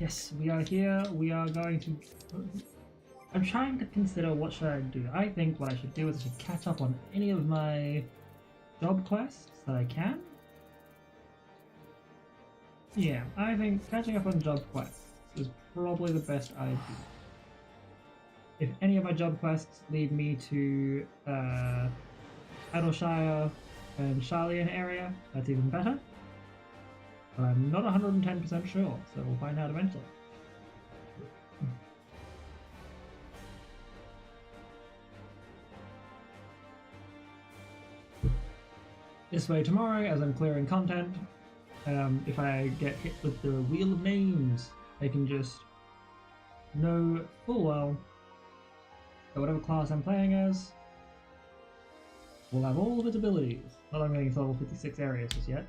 Yes, we are here. We are going to... I'm trying to consider what should I do. I think what I should do is I should catch up on any of my job quests that I can. Yeah, I think catching up on job quests is probably the best idea. If any of my job quests lead me to Adalshire and Sharlayan area, that's even better. But I'm not 110% sure, so we'll find out eventually. This way tomorrow, as I'm clearing content, if I get hit with the Wheel of Names, I can just know full well that whatever class I'm playing as will have all of its abilities. Not that I'm getting to level 56 areas just yet.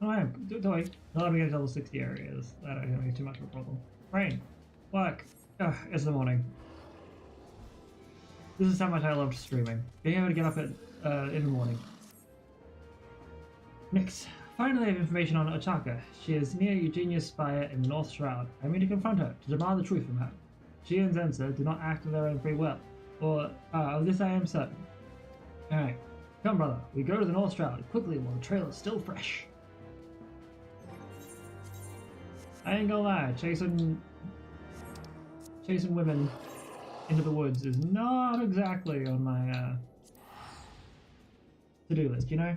Oh, I am. Don't worry. Not that I'm getting to level 60 areas. That don't be too much of a problem. Rain. Work. Ugh, it's the morning. This is how much I loved streaming. Being able to get up in the morning. Next, finally I have information on Ochaka. She is near Eugenia's spire in the North Shroud. I mean to confront her, to demand the truth from her. She and Zensa do not act of their own free will. Or, of this I am certain. Alright. Come, brother. We go to the North Shroud, quickly while the trail is still fresh. I ain't gonna lie, chasing women into the woods is not exactly on my to-do list, you know?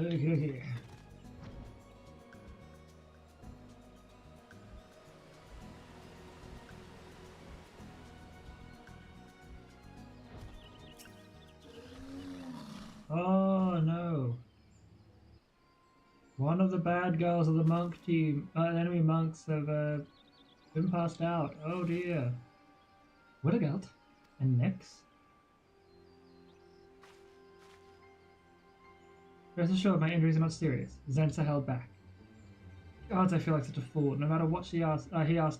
Okay. Oh no. One of the bad girls of the monk team, enemy monks have been passed out. Oh dear. Widogeld? And Nyx? Rest assured, my injuries are not serious. Zensa held back. Gods, I feel like such a fool. No matter what he asked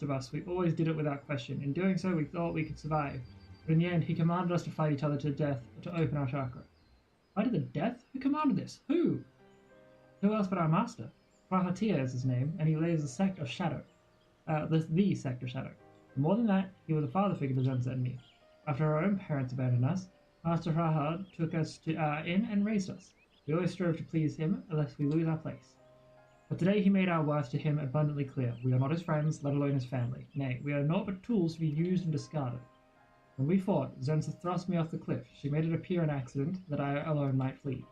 of us, we always did it without question. In doing so, we thought we could survive. But in the end, he commanded us to fight each other to death to open our chakra. Fight to the death? Who commanded this? Who? Who else but our master? Prahatia is his name, and he leads the sect of Shadow. The sect of Shadow. And more than that, he was a father figure to Zensa and me. After our own parents abandoned us, Master Rahad took us in and raised us. We always strove to please him, lest we lose our place. But today he made our worth to him abundantly clear. We are not his friends, let alone his family. Nay, we are naught but tools to be used and discarded. When we fought, Zensa thrust me off the cliff. She made it appear an accident, that I alone might flee.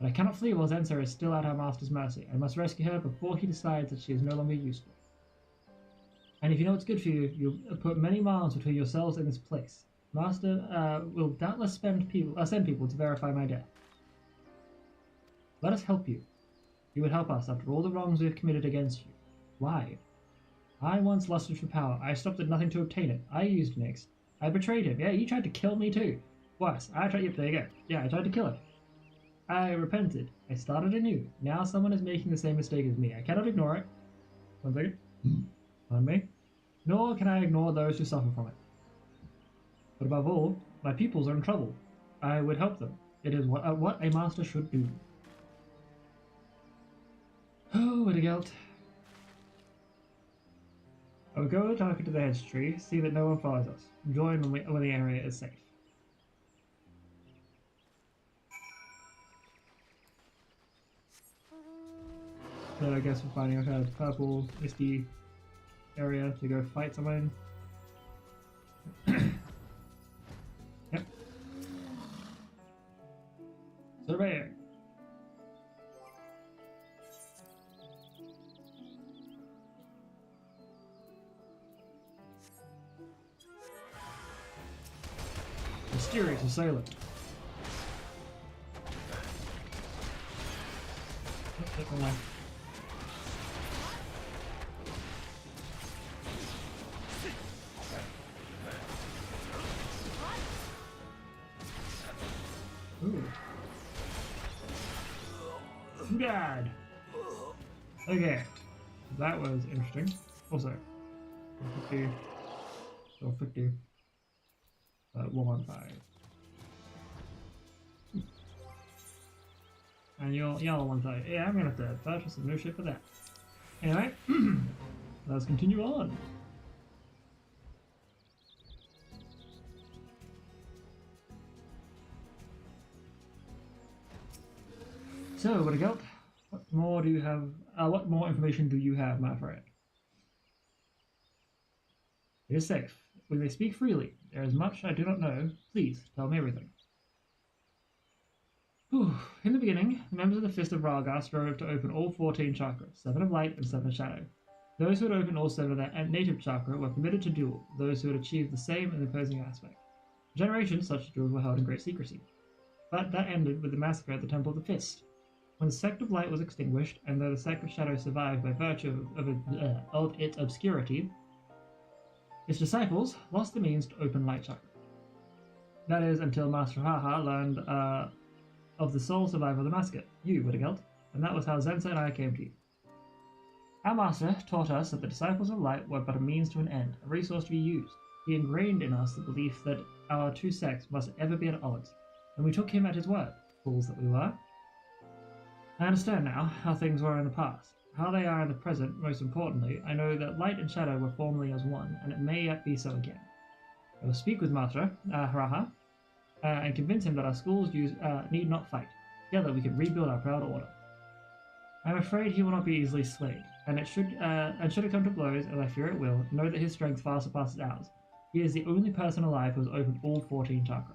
But I cannot flee while Zensa is still at our master's mercy. I must rescue her before he decides that she is no longer useful. And if you know what's good for you, you'll put many miles between yourselves and this place. Master will doubtless send people to verify my death. Let us help you. You would help us after all the wrongs we have committed against you. Why? I once lusted for power. I stopped at nothing to obtain it. I used Nyx. I betrayed him. Yeah, you tried to kill me too. Worse, I tried. Yep, there you go. Yeah, I tried to kill him. I repented. I started anew. Now someone is making the same mistake as me. I cannot ignore it. One second. Pardon me. Nor can I ignore those who suffer from it. But above all, my pupils are in trouble. I would help them. It is what a master should do. Oh, Widogeld. I will go talk to the hedge tree, see that no one follows us. Join when the area is safe. So I guess we're finding a purple, misty area to go fight someone. Yep. Surveyor. Mysterious assailant. Ooh. God. Okay, that was interesting. Also, 50 or 50. 115. And you're one side. Yeah, I'm gonna have to purchase some new shit for that. Anyway, let's continue on. So, what about? What more do you have? What more information do you have, my friend? It is safe. We may speak freely. There is much I do not know. Please tell me everything. Whew. In the beginning, the members of the Fist of Rhalgar strove to open all 14 chakras, 7 of light and 7 of shadow. Those who had opened all 7 of their native chakra were permitted to duel, those who had achieved the same in the opposing aspect. For generations, such duels were held in great secrecy. But that ended with the massacre at the Temple of the Fist. When the Sect of Light was extinguished, and though the Sect of Shadow survived by virtue of its obscurity, its disciples lost the means to open Light Chakra. That is, until Master Haha learned of the sole survivor of the massacre, you, Wittageld, and that was how Zensa and I came to you. Our Master taught us that the Disciples of Light were but a means to an end, a resource to be used. He ingrained in us the belief that our two sects must ever be at odds, and we took him at his word, fools that we were. I understand now how things were in the past, how they are in the present. Most importantly, I know that light and shadow were formerly as one, and it may yet be so again. I will speak with Master Haraha and convince him that our schools need not fight. Together we can rebuild our proud order. I am afraid he will not be easily swayed, and should it come to blows, as I fear it will, know that his strength far surpasses ours. He is the only person alive who has opened all 14 chakra.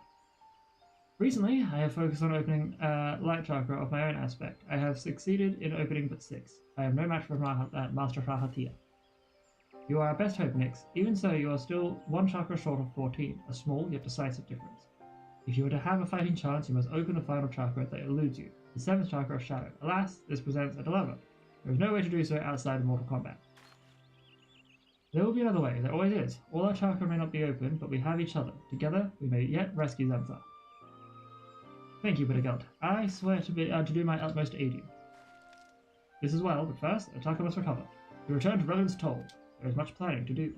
Recently, I have focused on opening light chakra of my own aspect. I have succeeded in opening but 6. I am no match for Master Rahatia. You are our best hope, Nyx. Even so, you are still 1 chakra short of 14, a small yet decisive difference. If you were to have a fighting chance, you must open the final chakra that eludes you, the 7th chakra of Shadow. Alas, this presents a dilemma. There is no way to do so outside of Mortal Kombat. There will be another way, there always is. All our chakra may not be open, but we have each other. Together, we may yet rescue Zensa. Thank you, Wittageld. I swear to do my utmost to aid you. This as well, but first, Ataka must recover. To return to Revan's Toll. There is much planning to do.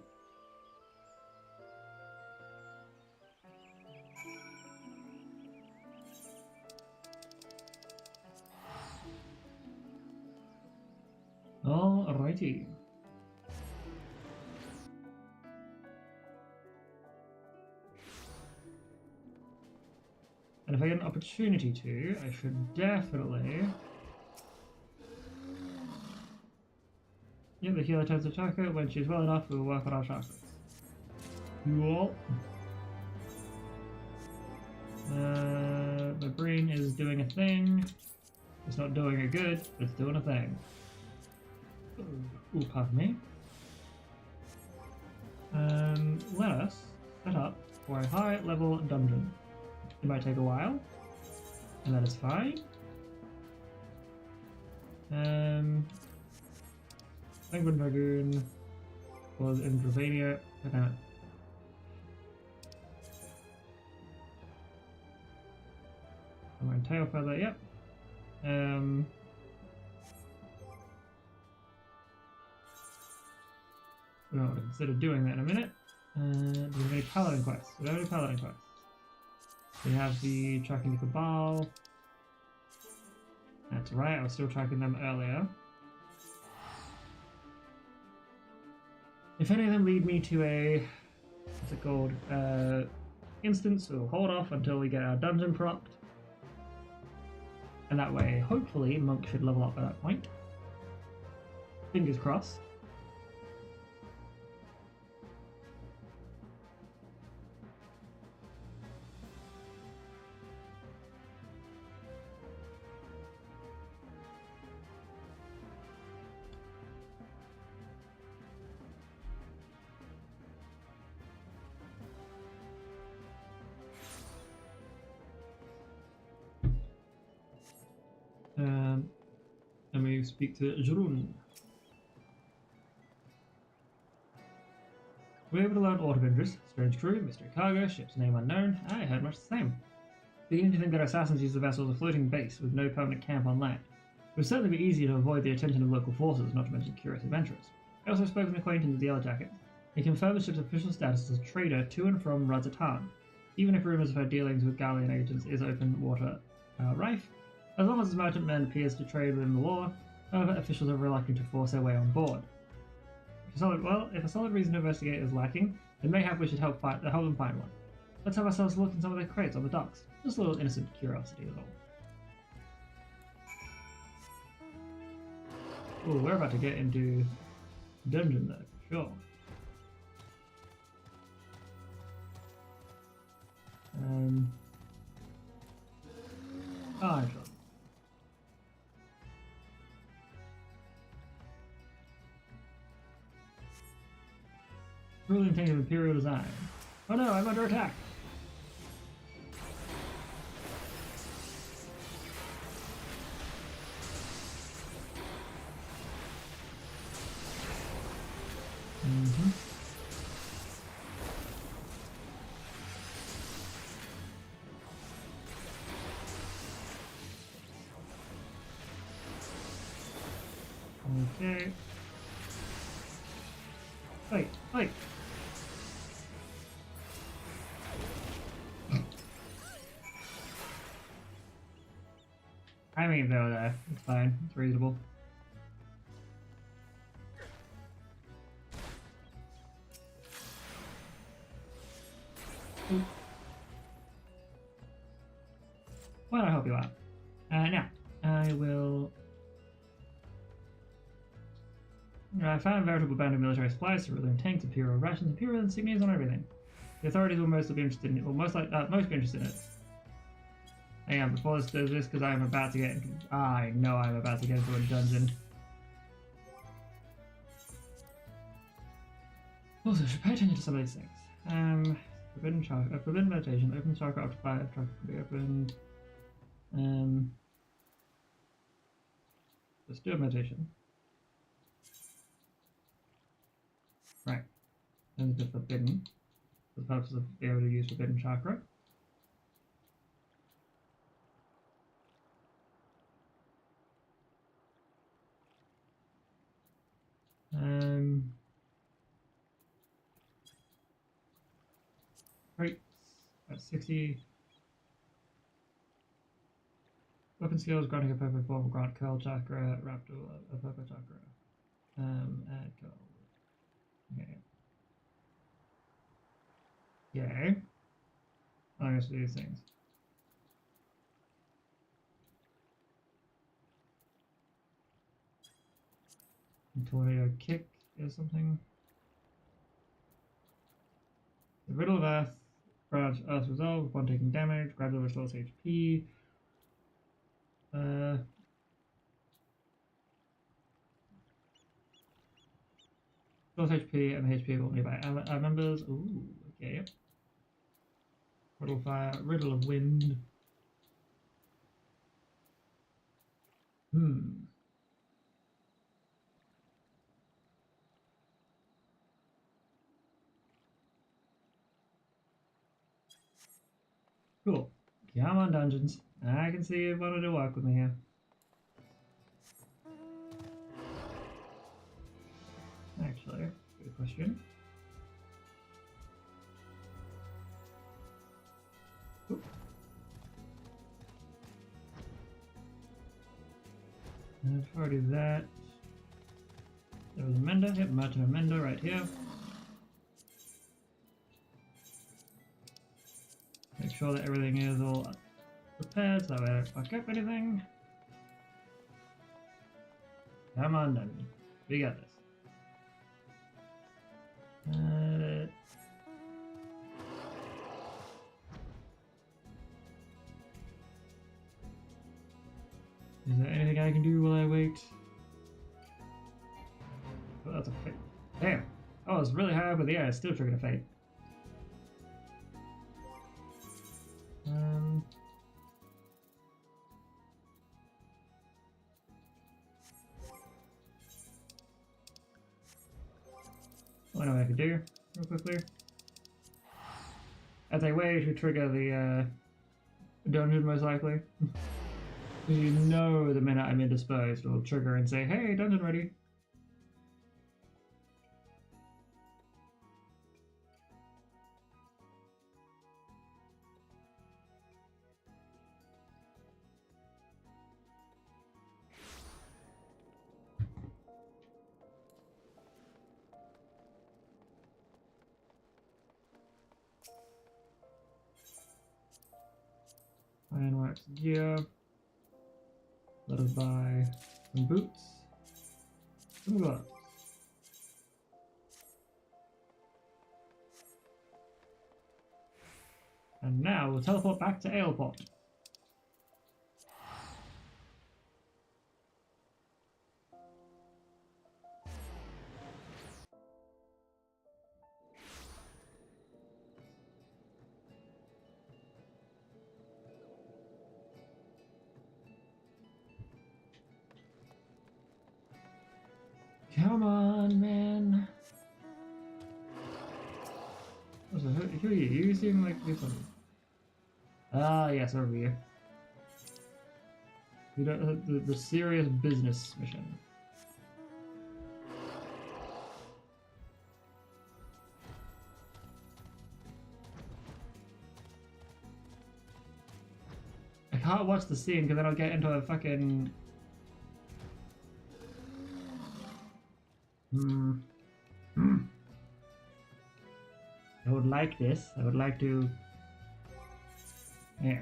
Alrighty. And if I get an opportunity to, I should definitely the healer turns to chakra. When she's well enough, we will work on our chakras. Cool. My brain is doing a thing. It's not doing it good, but it's doing a thing. Ooh, pardon me. Let us set up for a high level dungeon. It might take a while, and that is fine. Penguin Dragoon was in Dravania. I'm wearing Tail Feather, yep. We might want to consider doing that in a minute. Do we have any Paladin quests? We don't have any Paladin quests. We have the tracking the Cabal. That's right, I was still tracking them earlier. If any of them lead me to a, what's it called, instance, we'll hold off until we get our dungeon propped. And that way, hopefully, Monk should level up at that point. Fingers crossed. speak to Jrun. We were able to learn aught of interest. Strange crew, mystery cargo, ship's name unknown. I heard much the same. Beginning to think that assassins use the vessel as a floating base with no permanent camp on land. It would certainly be easier to avoid the attention of local forces, not to mention curious adventurers. I also spoke with an acquaintance of the Yellow Jackets. He confirmed the ship's official status as a trader to and from Razatan, even if rumors of her dealings with Gallian agents is open water rife. As long as the merchantman appears to trade within the law, however, officials are reluctant to force their way on board. If a solid reason to investigate is lacking, then mayhap we should help them find one. Let's have ourselves look in some of their crates on the docks. Just a little innocent curiosity is all. Ooh, we're about to get into dungeon though, for sure. I'm sure. Ruling thing of Imperial design. Oh no, I'm under attack! Okay. Wait, wait! I mean, though, it's fine. It's reasonable. Ooh. Why don't I help you out? Now, I will... I found a veritable band of military supplies, cerulean tanks, imperial rations, imperial insignias on everything. The authorities will mostly be interested in it, or most be interested in it. Hang on, before this does this, because I am about to get into... I know I'm about to get into a dungeon. Also, should pay attention to some of these things. Forbidden meditation, open chakra up to 5, chakra can be opened. Let's do a meditation. Right. And the forbidden, for the purpose of being able to use forbidden chakra. Right, at 60. Weapon skills, granting a perfect form, grant curl chakra, raptor, a purple chakra. Add curl. Okay. Yay. I'm going to do these things. Tornado kick is something. The Riddle of Earth, grants Earth Resolve upon taking damage, gradually restores HP. Restores HP and the HP of all nearby members. Ooh, okay. Riddle of Fire, Riddle of Wind. Cool. Come on, dungeons. I can see you wanted to work with me here. Actually, good question. Ooh. And before I do that, there was a mender. Yep, merchant of mender right here. Make sure that everything is all prepared so that way I don't fuck up anything. Come on, dungeon. We got this. Is there anything I can do while I wait? Oh, that's a fate. Damn. Oh, it's really high up in the air. It's still triggering a fate. What do I have to do real quickly? As I wait to trigger the dungeon, most likely. You know the minute I'm indisposed, it'll trigger and say, hey, dungeon ready. Ironworks gear. Let us buy some boots. Some gloves. And now we'll teleport back to Aleport. Come on, man. Also, who are you? You seem like do something. Ah, yes, over here. You don't the serious business mission. I can't watch the scene because then I'll get into a fucking. I would like this. I would like to. Yeah.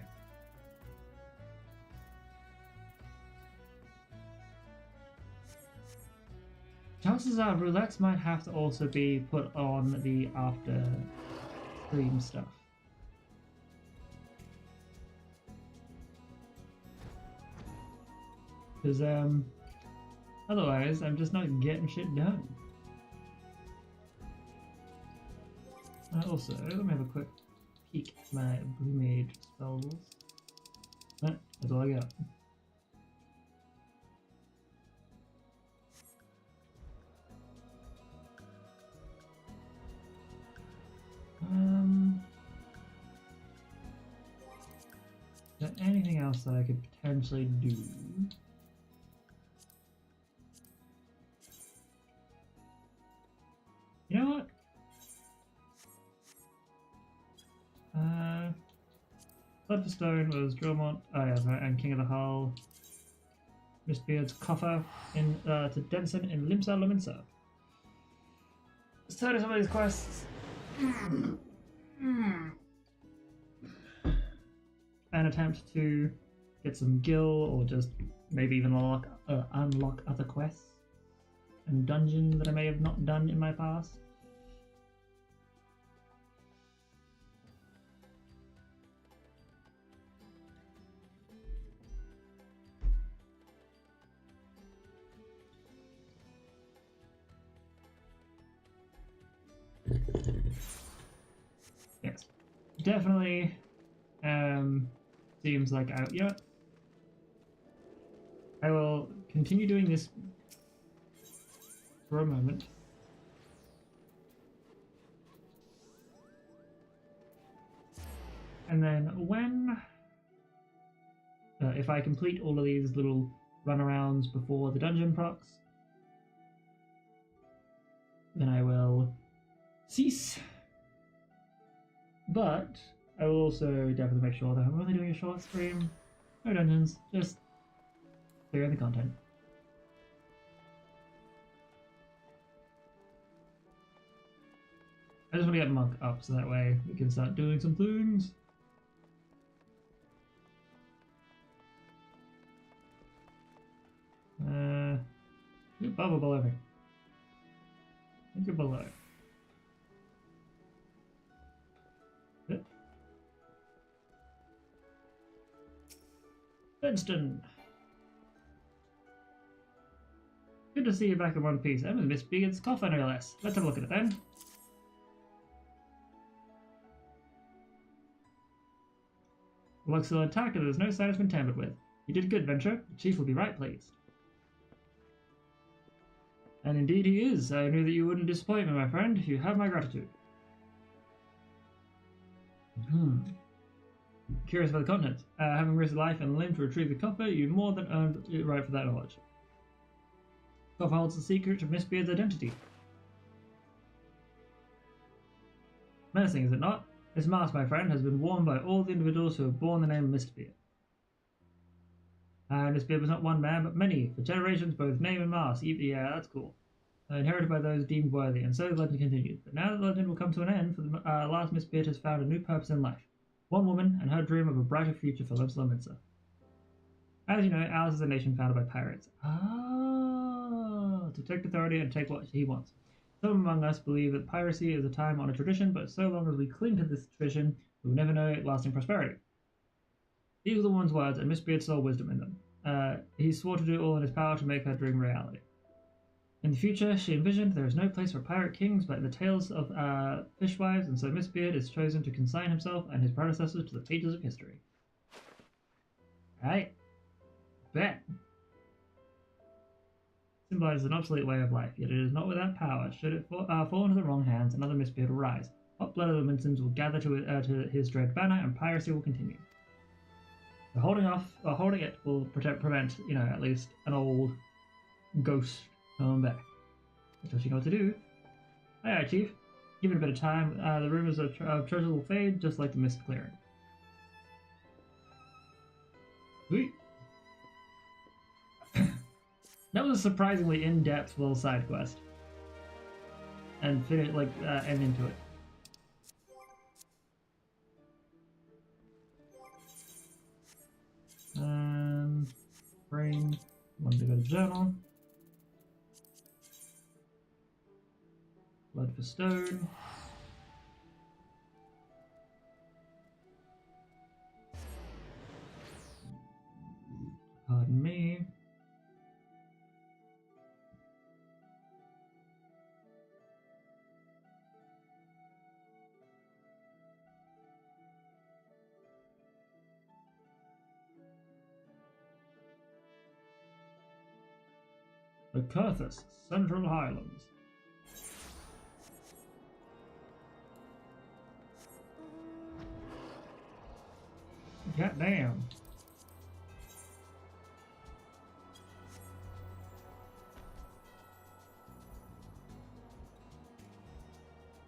Chances are roulettes might have to also be put on the after stream stuff. Because otherwise I'm just not getting shit done. Also, let me have a quick peek at my Blue Mage spells. That's all I got. Is there anything else that I could potentially do? You know what? Bloodstone was Drillmont, and King of the Hull. Mistbeard's Coffer in to Denson in Limsa Lominsa. Let's turn to some of these quests. And attempt to get some gil or just maybe even unlock other quests and dungeons that I may have not done in my past. Yes, definitely seems like you know what? I will continue doing this for a moment. And then when if I complete all of these little runarounds before the dungeon procs, then I will cease. But I will also definitely make sure that I'm only doing a short stream, no dungeons, just clearing the content. I just want to get Monk up so that way we can start doing some things. You're above or below me? I think you're below. Yep. Winston! Good to see you back in one piece. I'm in Mistbeard's Coffer, no less. Let's have a look at it then. Looks still intact and there's no sign it's been tampered with. You did good, Venture. The Chief will be right pleased. And indeed he is. I knew that you wouldn't disappoint me, my friend. You have my gratitude. Curious about the content. Having risked life and limb to retrieve the coffer, you more than earned it right for that knowledge. The coffer holds the secret of Mistbeard's identity. Menacing, is it not? This mask, my friend, has been worn by all the individuals who have borne the name Mistbeard. And Mistbeard was not one man, but many, for generations, both name and mask. Yeah, that's cool. Inherited by those deemed worthy, and so the legend continued. But now the legend will come to an end, for the last Mistbeard has found a new purpose in life. One woman and her dream of a brighter future for Limsa Lominsa. As you know, ours is a nation founded by pirates. To protect authority and take what he wants. Some among us believe that piracy is a time-honored tradition, but so long as we cling to this tradition, we will never know lasting prosperity. These were the woman's words, and Mistbeard saw wisdom in them. He swore to do all in his power to make her dream reality. In the future, she envisioned there is no place for pirate kings but in the tales of fishwives, and so Mistbeard is chosen to consign himself and his predecessors to the pages of history. Right? Bet. Symbolizes an obsolete way of life, yet it is not without power. Should it fall into the wrong hands, another Mistbeard will rise. Hot-blooded Lominsans will gather to his dread banner, and piracy will continue. So holding it will prevent, at least an old ghost coming back. Which what you know what to do. Aye, Chief. Give it a bit of time. The rumors of treasure will fade, just like the mist clearing. Sweet. That was a surprisingly in-depth little side quest. And end into it. Brain. Want to go to journal. Blood for stone. Pardon me. The Curthus, Central Highlands. God damn.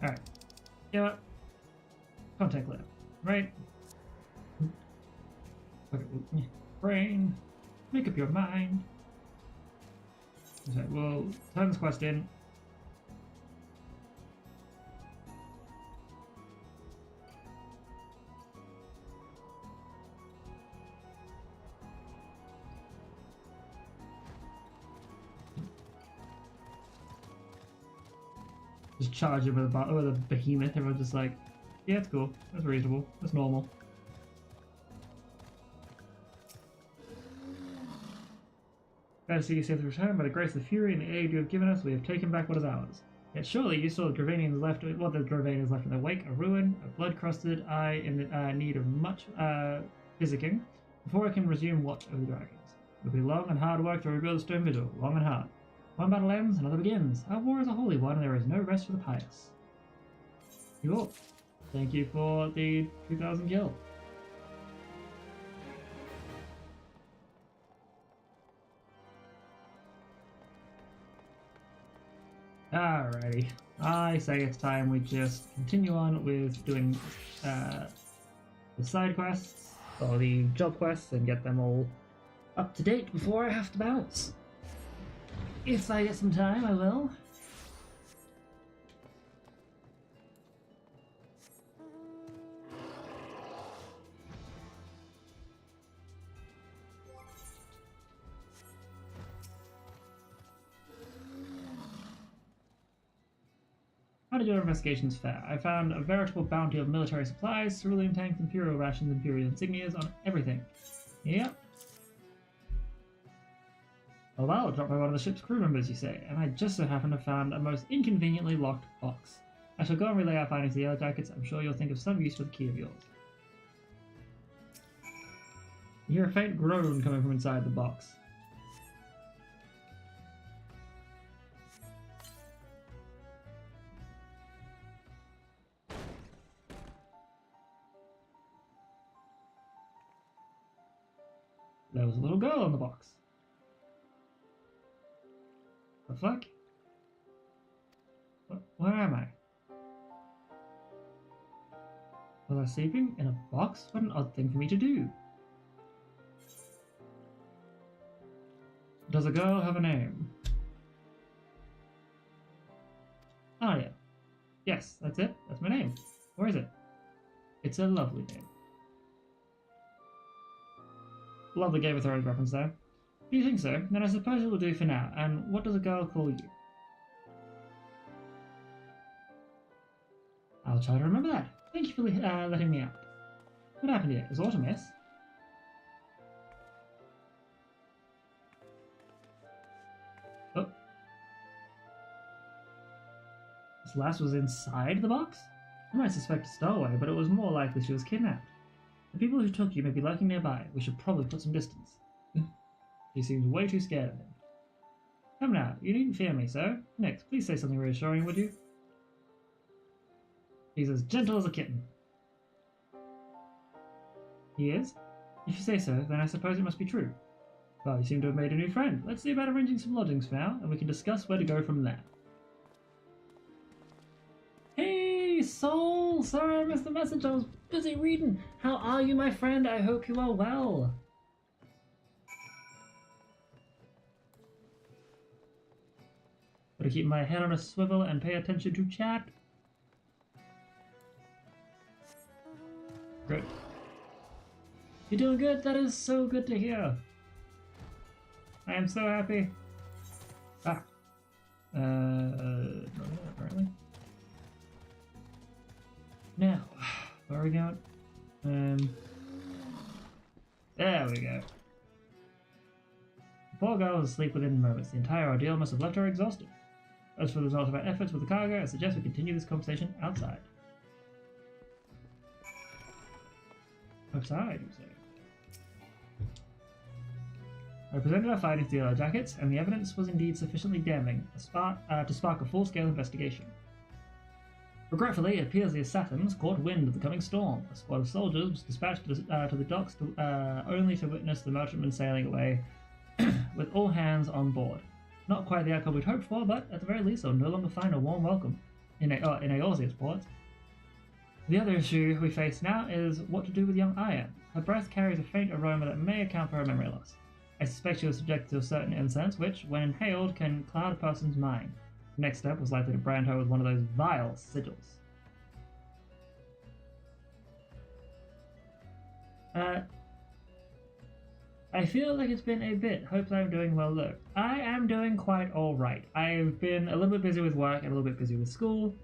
Alright. You know what? Contact lab. Right? Okay. Brain. Make up your mind. Okay, we'll turn this quest in. Just charge it with a behemoth. Everyone's just like, yeah, it's cool. That's reasonable. That's normal. Glad to see you safely return. By the grace of the Fury and the aid you have given us, we have taken back what is ours. Yet surely you saw the Dravanians left in their wake, a ruin, a blood-crusted eye in need of much physicking, before I can resume watch over the dragons. It will be long and hard work to rebuild the stone vigil, long and hard. One battle ends, another begins. Our war is a holy one, and there is no rest for the pious. Cool. Thank you for the 2,000 gil. Alrighty. I say it's time we just continue on with doing the side quests, or the job quests, and get them all up to date before I have to bounce. If I get some time, I will. How did your investigations fare? I found a veritable bounty of military supplies, cerulean tanks, imperial rations, imperial insignias, on everything. Yep. Oh wow, dropped by one of the ship's crew members, you say, and I just so happen to have found a most inconveniently locked box. I shall go and relay our findings to the Yellow Jackets. I'm sure you'll think of some use for the key of yours. You hear a faint groan coming from inside the box. There was a little girl on the box. The fuck? Where am I? Was I sleeping in a box? What an odd thing for me to do. Does a girl have a name? Aria. Yes, that's it. That's my name. Where is it? It's a lovely name. Lovely Game of Thrones reference there. Do you think so? Then I suppose it will do for now. And what does a girl call you? I'll try to remember that. Thank you for letting me out. What happened here? Is Artemis? Oh. This lass was inside the box? I might suspect a stowaway, but it was more likely she was kidnapped. The people who took you may be lurking nearby. We should probably put some distance. She seems way too scared of him. Come now, you needn't fear me, sir. Next, please say something reassuring, would you? He's as gentle as a kitten. He is? If you say so, then I suppose it must be true. Well, you seem to have made a new friend. Let's see about arranging some lodgings for now, and we can discuss where to go from there. Hey, Soul! Sorry I missed the message, I was busy reading. How are you, my friend? I hope you are well. Gotta keep my head on a swivel and pay attention to chat. Good. You're doing good? That is so good to hear. I am so happy. Ah. No, apparently. Now, where are we going? There we go. The poor girl was asleep within moments. The entire ordeal must have left her exhausted. As for the result of our efforts with the cargo, I suggest we continue this conversation outside. Outside, you say? I presented our findings to the Yellow Jackets, and the evidence was indeed sufficiently damning to spark a full-scale investigation. Regretfully, it appears the assassins caught wind of the coming storm. A squad of soldiers was dispatched to the docks only to witness the merchantman sailing away with all hands on board. Not quite the outcome we'd hoped for, but at the very least, they'll no longer find a warm welcome in Eorzea's ports. The other issue we face now is what to do with young Aya. Her breath carries a faint aroma that may account for her memory loss. I suspect she was subjected to a certain incense which, when inhaled, can cloud a person's mind. The next step was likely to brand her with one of those vile sigils. I feel like it's been a bit. Hope I'm doing well though. I am doing quite alright. I've been a little bit busy with work and a little bit busy with school.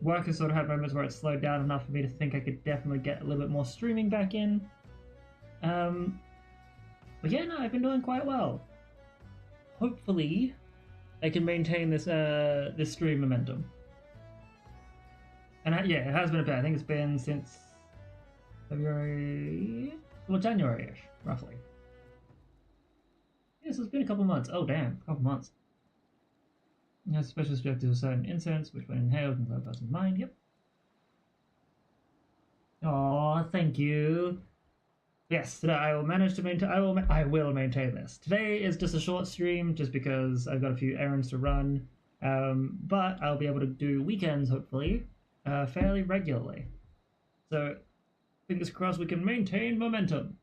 Work has sort of had moments where it's slowed down enough for me to think I could definitely get a little bit more streaming back in. But yeah, no, I've been doing quite well. Hopefully, I can maintain this this stream momentum. And yeah, it has been a bit. I think it's been since February, well, January-ish, roughly. Yes, it's been a couple months. Oh damn, a couple months. Has special subjected to a certain incense, which when inhaled can cloud a person's mind. Yep. Aw, thank you. Yes, today I will manage to maintain. I will maintain this. Today is just a short stream, just because I've got a few errands to run. But I'll be able to do weekends hopefully, fairly regularly. So, fingers crossed we can maintain momentum.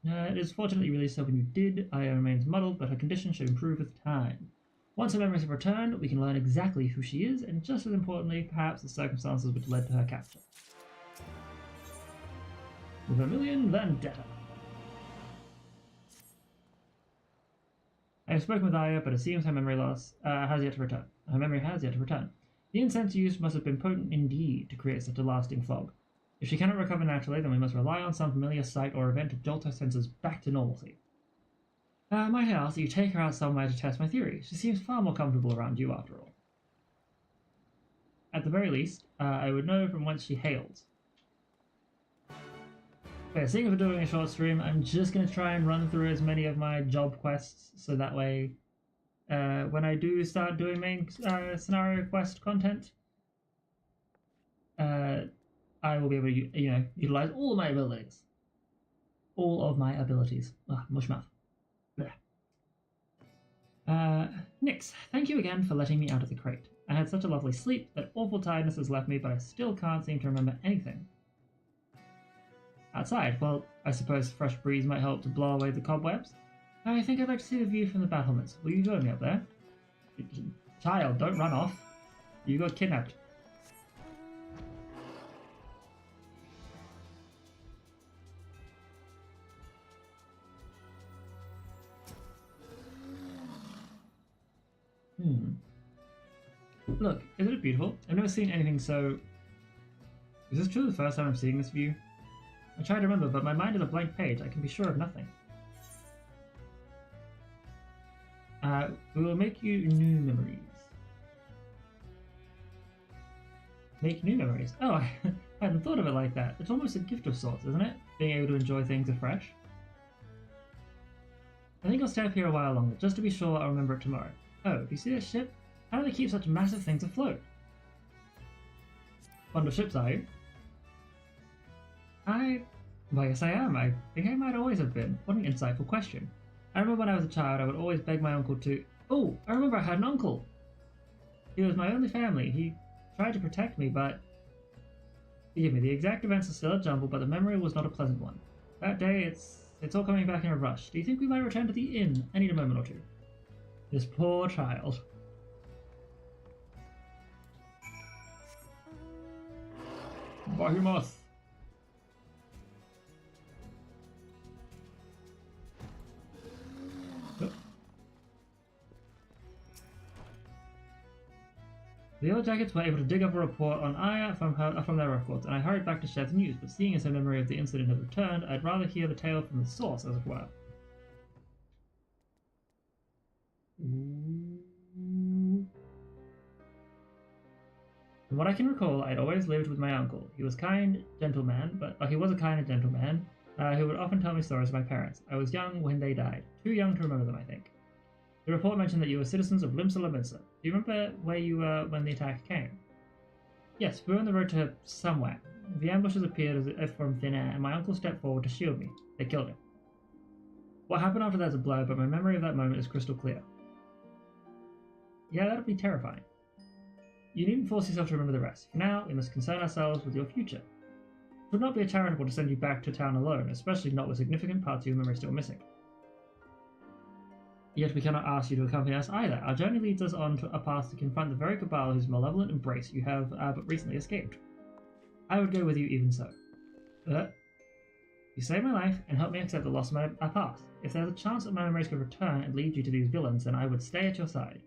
It is fortunately released so when you did. Aya remains muddled, but her condition should improve with time. Once her memories have returned, we can learn exactly who she is, and just as importantly, perhaps the circumstances which led to her capture. The Vermilion Vendetta. I have spoken with Aya, but it seems her memory loss has yet to return. Her memory has yet to return. The incense used must have been potent indeed to create such a lasting fog. If she cannot recover naturally, then we must rely on some familiar sight or event to jolt her senses back to normalcy. Might I ask that you take her out somewhere to test my theory? She seems far more comfortable around you, after all. At the very least, I would know from whence she hails. Okay, seeing as we're doing a short stream, I'm just going to try and run through as many of my job quests, so that way, when I do start doing main scenario quest content, I will be able to, utilize all of my abilities. all of my abilities. Mushmouth. Blech. Nix, thank you again for letting me out of the crate. I had such a lovely sleep that awful tiredness has left me, but I still can't seem to remember anything. Outside, well, I suppose a fresh breeze might help to blow away the cobwebs. I think I'd like to see the view from the battlements. Will you join me up there? Child, don't run off. You got kidnapped. Look, isn't it beautiful? I've never seen anything so... Is this truly the first time I'm seeing this view? I try to remember, but my mind is a blank page. I can be sure of nothing. We will make you new memories. Make new memories? Oh, I hadn't thought of it like that. It's almost a gift of sorts, isn't it? Being able to enjoy things afresh. I think I'll stay up here a while longer, just to be sure I'll remember it tomorrow. Oh, do you see this ship? How do they keep such massive things afloat? Fond of ships, are you? Well, yes I am. I think I might always have been. What an insightful question. I remember when I was a child, I would always beg my uncle to... Oh, I remember I had an uncle! He was my only family. He tried to protect me, but... Forgive me, the exact events are still a jumble, but the memory was not a pleasant one. That day, it's all coming back in a rush. Do you think we might return to the inn? I need a moment or two. This poor child. Behemoth! The Yellow Jackets were able to dig up a report on Aya from their records, and I hurried back to share the news, but seeing as her memory of the incident had returned, I'd rather hear the tale from the source, as it were. From what I can recall, I'd always lived with my uncle. He was a kind and gentle man who would often tell me stories of my parents. I was young when they died. Too young to remember them, I think. The report mentioned that you were citizens of Limsa Lominsa. Do you remember where you were when the attack came? Yes, we were on the road to somewhere. The ambushes appeared as if from thin air, and my uncle stepped forward to shield me. They killed him. What happened after that's a blur, but my memory of that moment is crystal clear. Yeah, that'd be terrifying. You needn't force yourself to remember the rest. For now, we must concern ourselves with your future. It would not be charitable to send you back to town alone, especially not with significant parts of your memory still missing. Yet we cannot ask you to accompany us either. Our journey leads us on to a path to confront the very cabal whose malevolent embrace you have but recently escaped. I would go with you even so. You saved my life and helped me accept the loss of my past. If there's a chance that my memories could return and lead you to these villains, then I would stay at your side.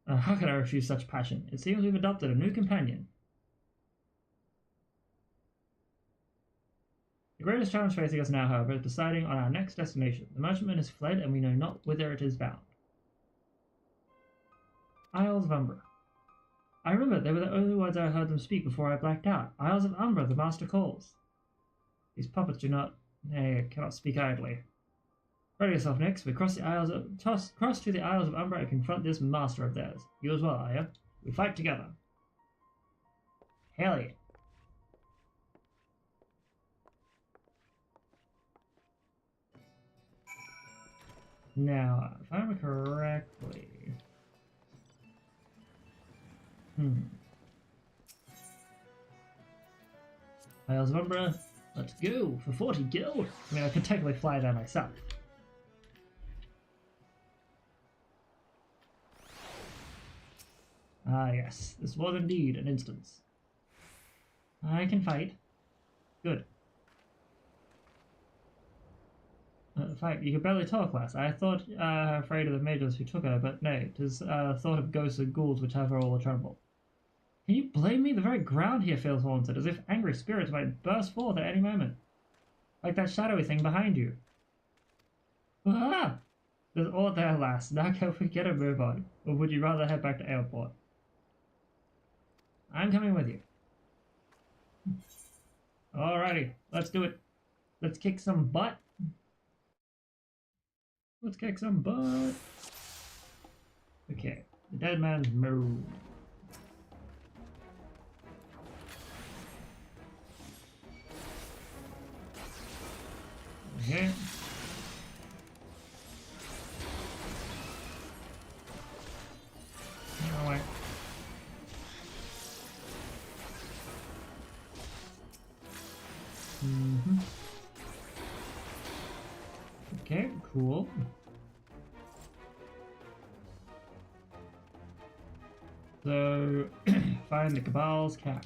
How could I refuse such passion? It seems we've adopted a new companion. The greatest challenge facing us now, however, is deciding on our next destination. The merchantman has fled, and we know not whither it is bound. Isles of Umbra. I remember they were the only words I heard them speak before I blacked out. Isles of Umbra, the master calls. These puppets cannot speak idly. Ready yourself, Nix. We cross to the Isles of Umbra and confront this master of theirs. You as well, Aya. We fight together. Hell yeah. Now, if I remember correctly... Isles of Umbra, let's go for 40 gil. I mean, I could technically fly there myself. Ah, yes, this was indeed an instance. I can fight. Good. Fight. You could barely talk, lass. I thought afraid of the mages who took her, but nay, 'tis thought of ghosts and ghouls which have her all a tremble. Can you blame me? The very ground here feels haunted, as if angry spirits might burst forth at any moment. Like that shadowy thing behind you. Ah! There's all there, lass. Now can we get a move on? Or would you rather head back to airport? I'm coming with you. Alrighty, let's do it. Let's kick some butt. Let's kick some butt. Okay, The dead man's moon. Okay. No way. Okay, cool. So, find the Cabal's cap.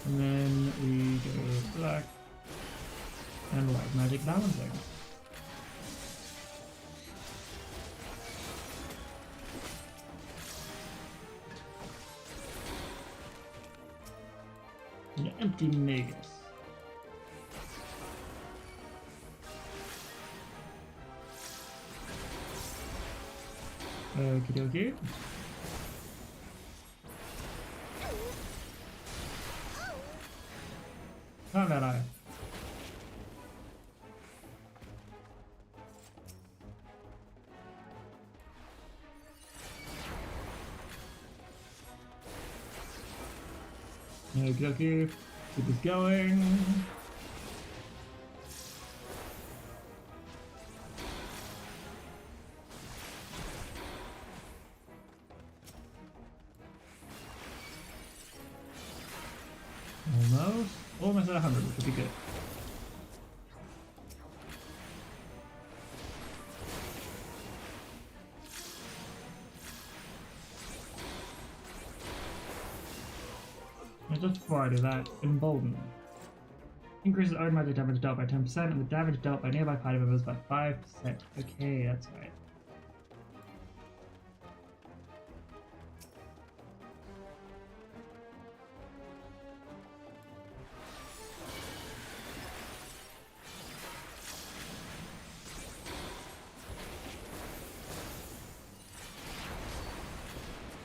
And then we go black and white magic balancing. An empty Magus. Okie dokie. Combat eye. Okie dokie. Keep this going. Almost at 100, which would be good. And just before I do that, Embolden. Increases own magic damage dealt by 10% and the damage dealt by nearby party members by 5%. Okay, that's right.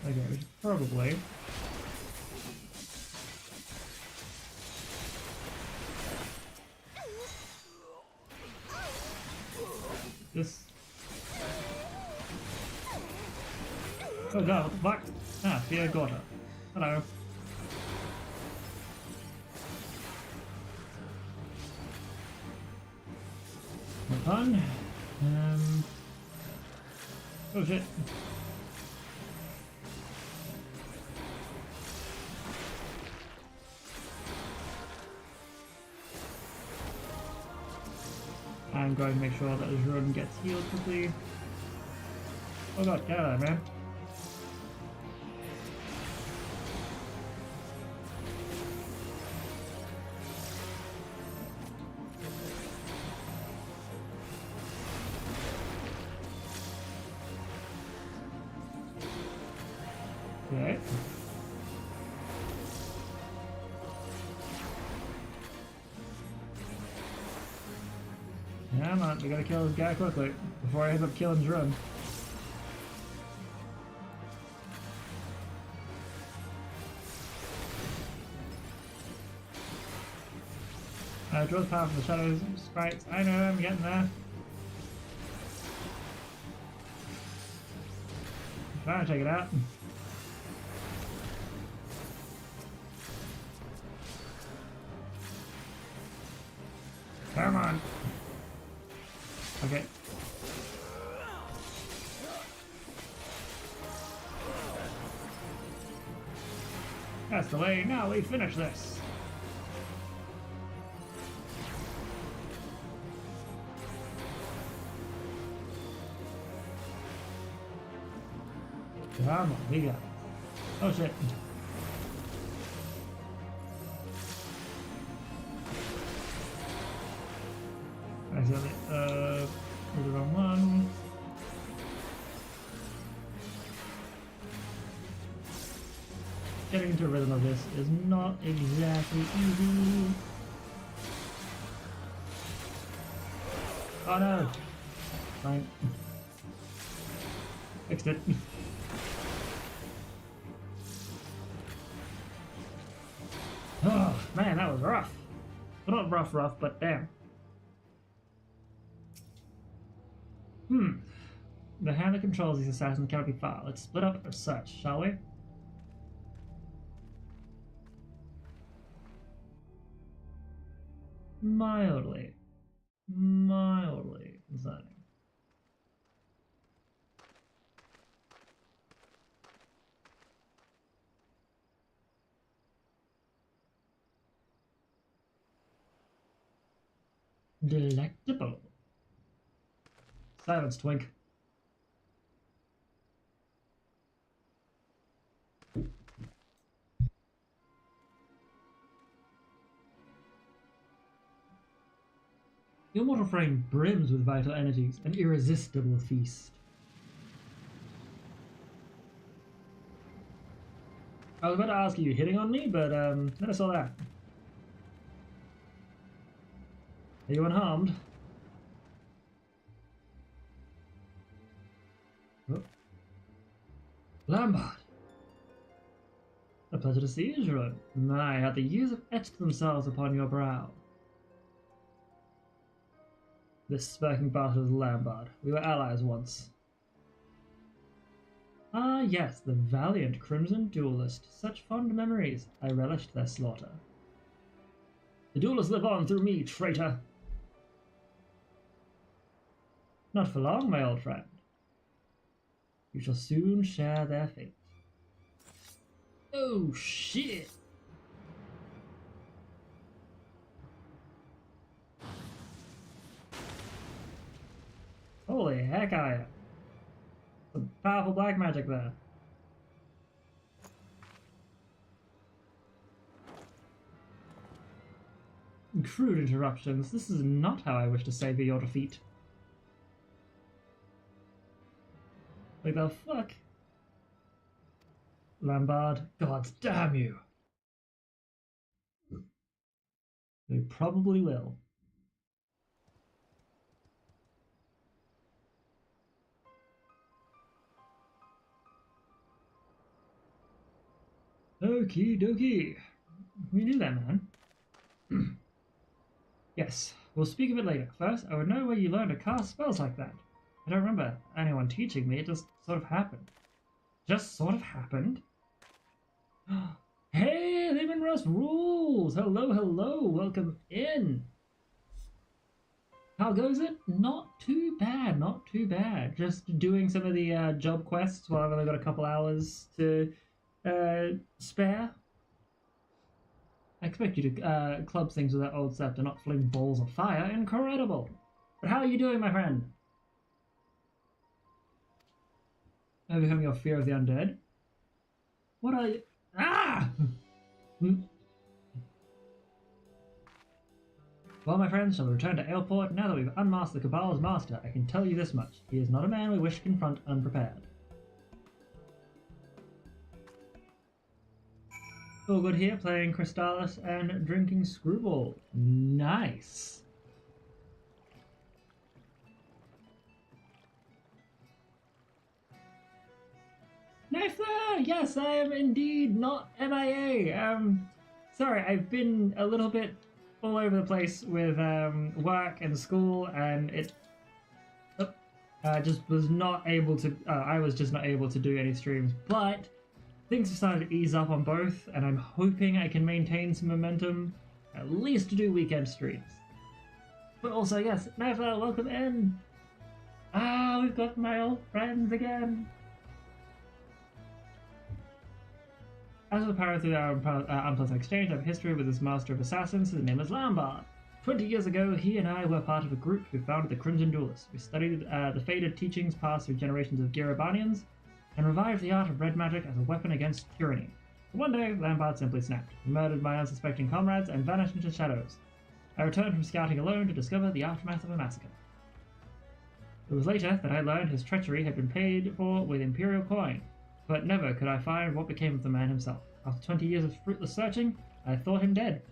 Okay, we should probably this. Oh god, what the fuck? Ah, Fear Gorta. Hello. No fun. Oh shit. I'm going to make sure that his rune gets healed quickly. Oh god, get out of there, man. Okay. Come on, we gotta kill this guy quickly before I end up killing Drum. Draws power from the shadows sprites. I know, I'm getting there. I'm trying to take it out. Come on. Okay. That's the way. Now we finish this. Come on, we got it. Oh shit. Accidentally, the wrong one. Getting into a rhythm of this is not exactly easy. Oh no! Fine. Fixed it. Oh man, that was rough. Well, not rough, but damn. Hmm. The hand that controls these assassins cannot be far. Let's split up a search, shall we? Mildly. Mildly concerning. Delectable. Silence, Twink. Your mortal frame brims with vital energies, an irresistible feast. I was about to ask you hitting on me, but then I saw that. Are you unharmed? Oh. Lambert! A pleasure to see you, Jerome. My, how the years have etched themselves upon your brow. This smirking bastard is Lambert. We were allies once. Ah, yes, the valiant Crimson Duelist. Such fond memories. I relished their slaughter. The duelists live on through me, traitor! Not for long, my old friend. You shall soon share their fate. Oh, shit! Holy heck, I am. Some powerful black magic there. Crude interruptions. This is not how I wish to savor your defeat. Like the fuck? Lambert, gods damn you! They probably will. Okie dokie. We knew that, man. Yes, we'll speak of it later. First, I would know where you learned to cast spells like that. I don't remember anyone teaching me, it just sort of happened. Just sort of happened? Hey, Leman Russ rules! Hello, hello, welcome in! How goes it? Not too bad, not too bad. Just doing some of the job quests while I've only got a couple hours to spare. I expect you to club things with that old scepter, not fling balls of fire. Incredible! But how are you doing, my friend? Overcoming your fear of the undead? What are you... Ah! Well, my friends, shall we return to Aleport? Now that we've unmasked the Cabal's master, I can tell you this much. He is not a man we wish to confront unprepared. All good here, playing Crystallis and drinking Screwball. Nice! Nifla! Yes, I am indeed not MIA. Sorry, I've been a little bit all over the place with work and school, and it just was not able to. I was just not able to do any streams, but things have started to ease up on both, and I'm hoping I can maintain some momentum, at least to do weekend streams. But also, yes, Nifla, welcome in. Ah, we've got my old friends again. As with power through our unpleasant exchange, I have a history with this master of assassins. His name is Lambert. 20 years ago, he and I were part of a group who founded the Crimson Duelists. We studied the faded teachings passed through generations of Girabanians and revived the art of red magic as a weapon against tyranny. But one day, Lambert simply snapped. He murdered my unsuspecting comrades and vanished into shadows. I returned from scouting alone to discover the aftermath of a massacre. It was later that I learned his treachery had been paid for with Imperial coin. But never could I find what became of the man himself. After 20 years of fruitless searching, I thought him dead.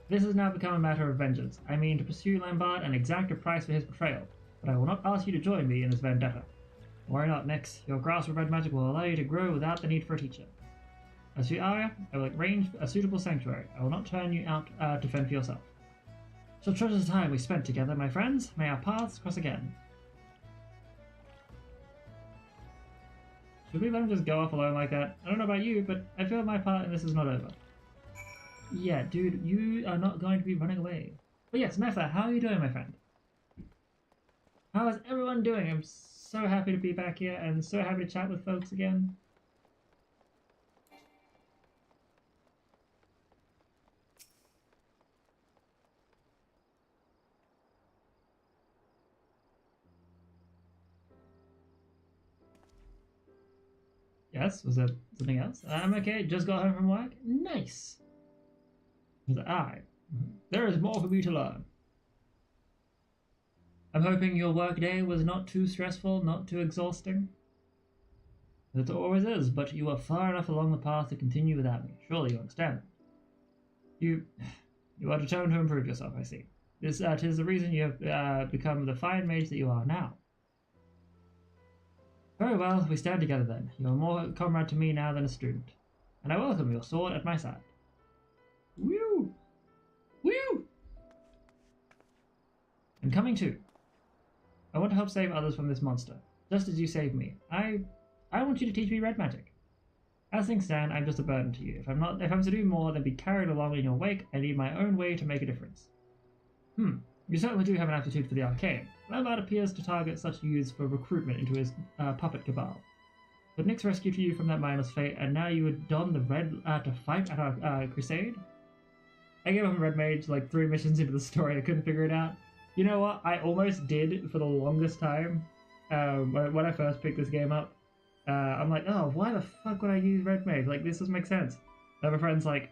This has now become a matter of vengeance. I mean to pursue Lambert and exact a price for his betrayal, but I will not ask you to join me in this vendetta. Worry not, Nyx. Your grasp of red magic will allow you to grow without the need for a teacher. As for Arya, I will arrange a suitable sanctuary. I will not turn you out to fend for yourself. Shall treasure the time we spent together, my friends. May our paths cross again. Should we let him just go off alone like that? I don't know about you, but I feel my part in this is not over. Yeah, dude, you are not going to be running away. But yes, Metha, how are you doing, my friend? How is everyone doing? I'm so happy to be back here and so happy to chat with folks again. Yes, was there something else? I'm okay, just got home from work. Nice. Was it I? There is more for me to learn. I'm hoping your workday was not too stressful, not too exhausting. It always is, but you are far enough along the path to continue without me. Surely you understand. You are determined to improve yourself, I see. This is the reason you have become the fine mage that you are now. Very well, we stand together then. You are more comrade to me now than a student. And I welcome your sword at my side. Woo! Woo! And coming too. I want to help save others from this monster, just as you saved me. I want you to teach me red magic. As things stand, I'm just a burden to you. If I'm to do more than be carried along in your wake, I need my own way to make a difference. You certainly do have an aptitude for the arcane. Lambert appears to target such youths for recruitment into his puppet cabal. But Nyx rescued you from that mindless fate, and now you would don the red to fight at our crusade? I gave up on Red Mage like 3 missions into the story. I couldn't figure it out. You know what? I almost did for the longest time. When I first picked this game up, I'm like, oh, why the fuck would I use Red Mage? Like, this doesn't make sense. And my friend's like,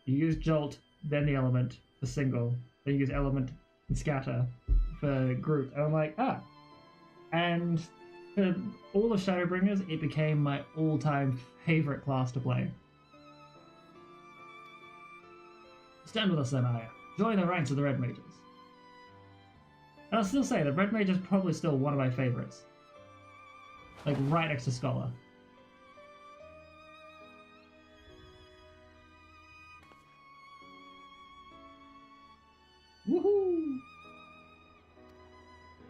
you use Jolt, then the Element for single, then you use Element and Scatter for group. And I'm like, ah. And for all of Shadowbringers, it became my all-time favorite class to play. Stand with us then, Aya. Join the ranks of the Red Mages. And I'll still say that Red Mage is probably still one of my favorites. Like, right next to Scholar. Woohoo!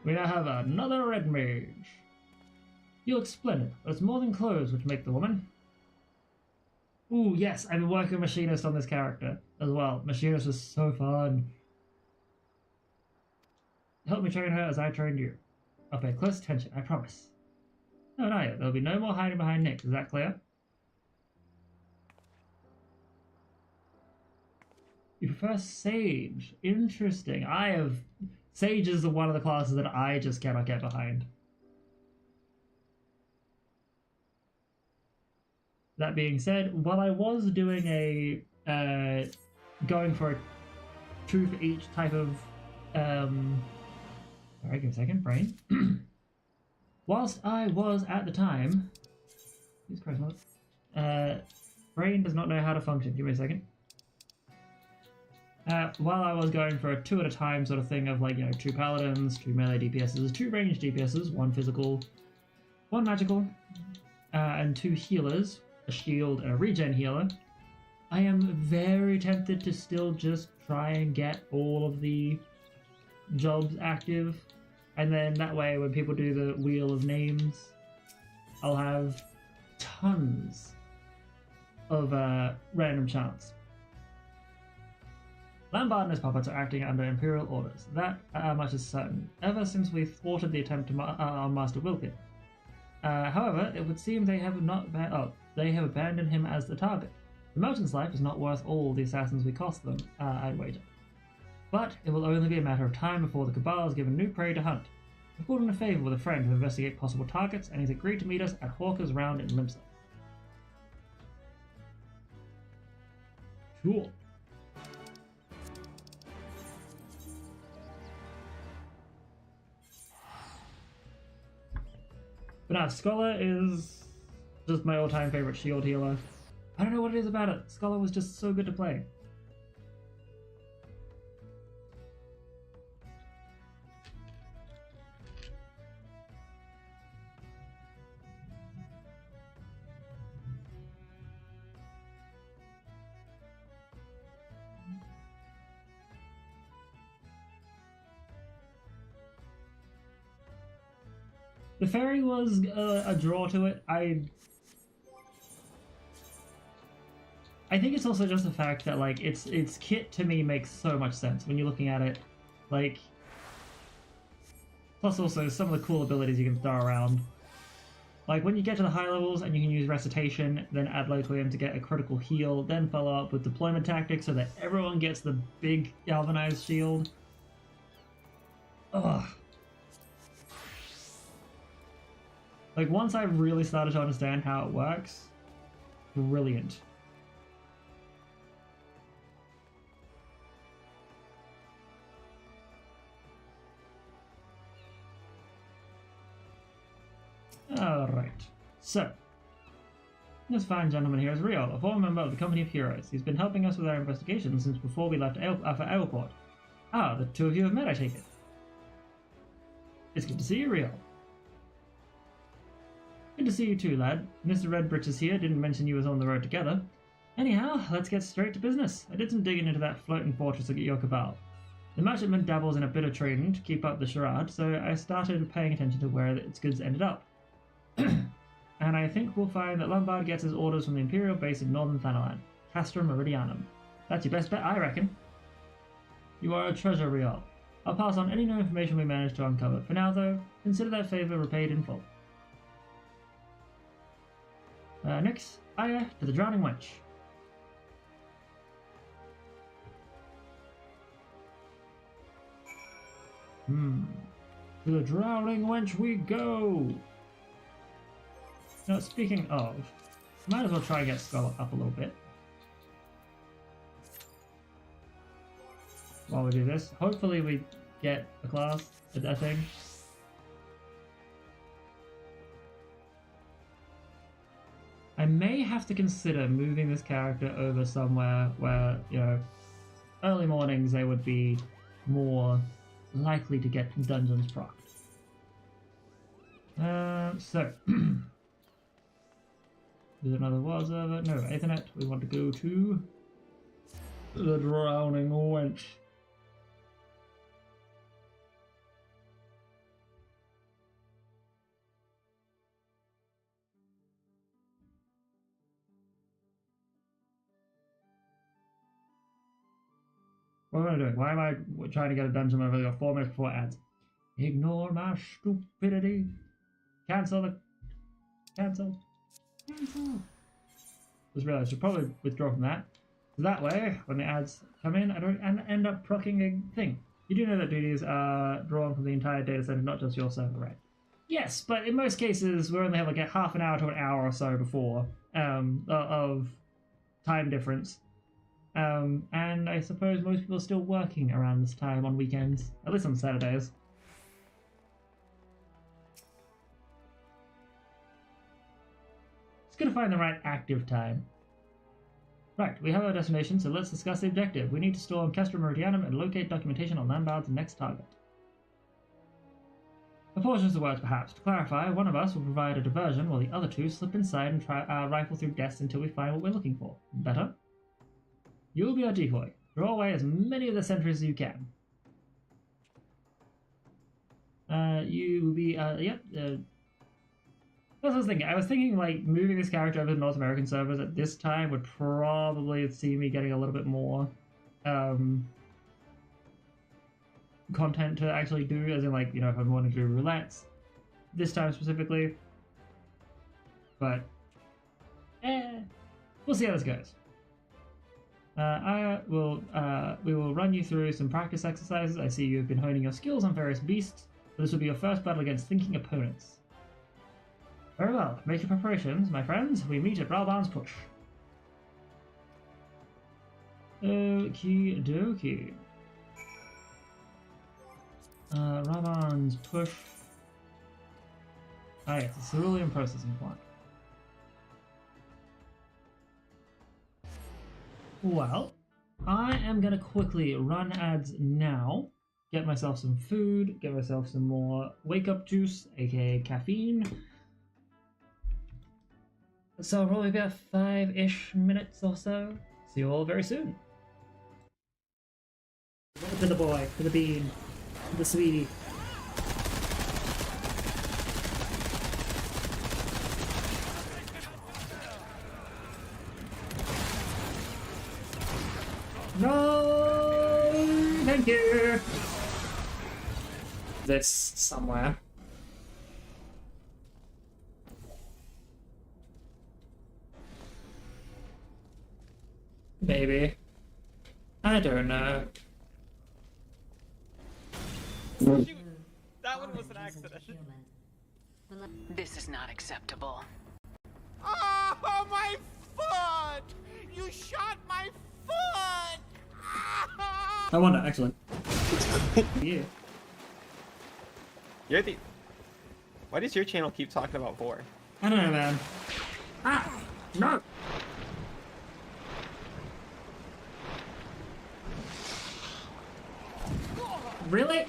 We now have another Red Mage. You look splendid, but it's more than clothes which make the woman. Ooh, yes, I've been working with Machinist on this character as well. Machinist was so fun. Help me train her as I trained you. I'll pay close attention, I promise. No, not yet. There'll be no more hiding behind Nyx, is that clear? You prefer Sage. Interesting. Sage is one of the classes that I just cannot get behind. That being said, while I was doing a going for a 2 for each type of alright, give me a second, brain. Whilst I was at the time, Jesus Christ, brain does not know how to function. Give me a second. While I was going for a 2 at a time sort of thing of like, 2 paladins, 2 melee DPSs, 2 ranged DPSs, 1 physical, 1 magical, and 2 healers, a shield and a regen healer, I am very tempted to still just try and get all of the jobs active, and then that way when people do the wheel of names, I'll have tons of random chance. Lambert and his puppets are acting under Imperial orders. That much is certain, ever since we thwarted the attempt on Master Wilkin. However, it would seem they have abandoned him as the target. The Mountain's life is not worth all the assassins we cost them, I'd wager. But it will only be a matter of time before the Cabal is given new prey to hunt. I've pulled in a favor with a friend to investigate possible targets, and he's agreed to meet us at Hawker's Round in Limsa. Cool. But now, Scholar is just my all-time favorite shield healer. I don't know what it is about it. Scholar was just so good to play. The fairy was a draw to it. I I think it's also just the fact that like its kit to me makes so much sense when you're looking at it, like. Plus also some of the cool abilities you can throw around. Like when you get to the high levels and you can use Recitation, then add Loquium to get a critical heal, then follow up with Deployment Tactics so that everyone gets the big Galvanized Shield. Ugh. Like once I really started to understand how it works, brilliant. Alright, so this fine gentleman here is Riol, a former member of the Company of Heroes. He's been helping us with our investigation since before we left Alpha Airport. Ah, the two of you have met, I take it. It's good to see you, Riol. Good to see you too, lad. Mr. Redbridge here, didn't mention you was on the road together. Anyhow, let's get straight to business. I did some digging into that floating fortress at your cabal. The merchantman dabbles in a bit of trading to keep up the charade, so I started paying attention to where its goods ended up. And I think we'll find that Lombard gets his orders from the Imperial base in northern Thanalan, Castra Meridianum. That's your best bet, I reckon. You are a treasure, Riol. I'll pass on any new information we manage to uncover. For now, though, consider that favor repaid in full. Next, Aya to the Drowning Wench. To the Drowning Wench we go! Now, speaking of, might as well try and get Skull up a little bit. While we do this, hopefully we get a class, a thing. I may have to consider moving this character over somewhere where, you know, early mornings they would be more likely to get dungeons procced. So, there's another war server. No, Aethernet. We want to go to the Drowning Wench. What am I doing? Why am I trying to get a dungeon where I've got 4 minutes before ads? Ignore my stupidity. Cancel the... Cancel. Just realized I should probably withdraw from that. That way, when the ads come in, I don't end up proccing a thing. You do know that duties are drawn from the entire data center, not just your server, right? Yes, but in most cases, we only have like a half an hour to an hour or so before of time difference. And I suppose most people are still working around this time on weekends, at least on Saturdays. Just gotta find the right active time. Right, we have our destination, so let's discuss the objective. We need to storm Castra Meridianum and locate documentation on Lombard's next target. A portion of the words, perhaps. To clarify, one of us will provide a diversion while the other two slip inside and rifle through desks until we find what we're looking for. Better? You will be our decoy. Draw away as many of the sentries as you can. You will be, that's what I was thinking. I was thinking, like, moving this character over to North American servers at this time would probably see me getting a little bit more, content to actually do, as in, like, you know, if I want to do roulettes, this time specifically. But, we'll see how this goes. We will run you through some practice exercises. I see you've been honing your skills on various beasts, but this will be your first battle against thinking opponents. Very well, make your preparations, my friends. We meet at Raban's Push. Okie dokie. Raban's Push. Ah yes, the cerulean processing plant. Well, I am going to quickly run ads now, get myself some food, get myself some more wake-up juice, aka caffeine. So I'll probably be about 5-ish minutes or so. See you all very soon. To the boy, to the bean, to the sweetie. Thank you. This somewhere. Maybe. I don't know. Shoot! That one was an accident. This is not acceptable. Oh, my foot! You shot my foot! I won that, excellent. Yeah. You're the... Why does your channel keep talking about vor? I don't know, man. Ah! No! Really?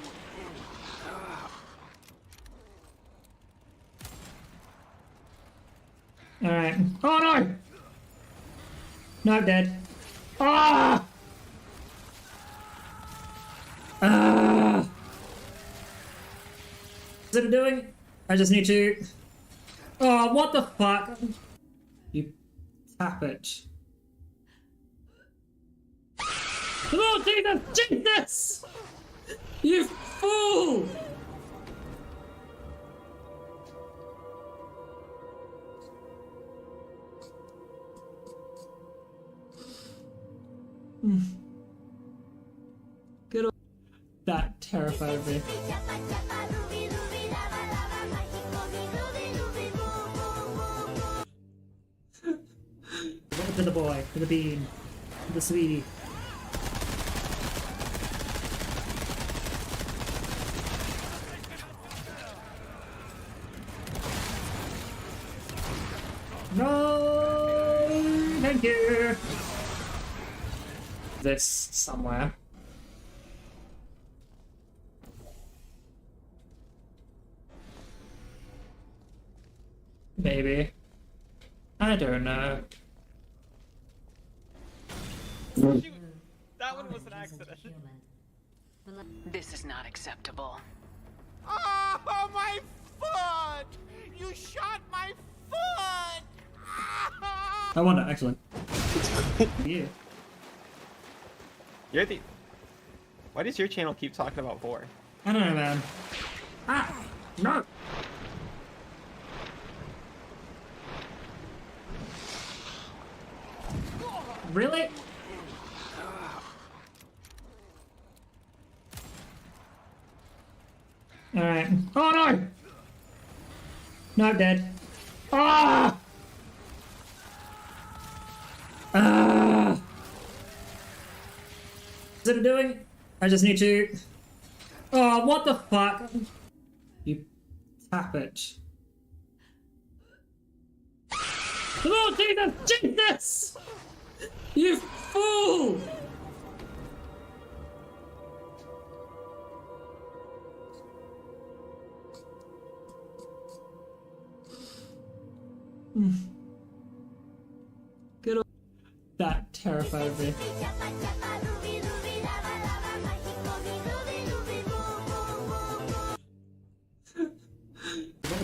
Alright. Oh no! No, I'm dead. Ah! Ah! What's it doing? I just need to... Oh, what the fuck? You tap it. Oh, Jesus! Jesus! You fool! Good old... That terrified me. To the boy, to the bean, to the sweetie. No, thank you. This somewhere. Maybe. I don't know. Shoot! That one was an accident. This is not acceptable. Oh, my foot! You shot my foot! I won that, excellent. Yeah. You're the... Why does your channel keep talking about vor? I don't know, man. Ah! No! Really? Alright. Oh no! No, I'm dead. Ah! Ah! What's it doing? I just need to... Oh, what the fuck? You tap it. Oh, Jesus! Jesus! You fool! Good old... That terrified me.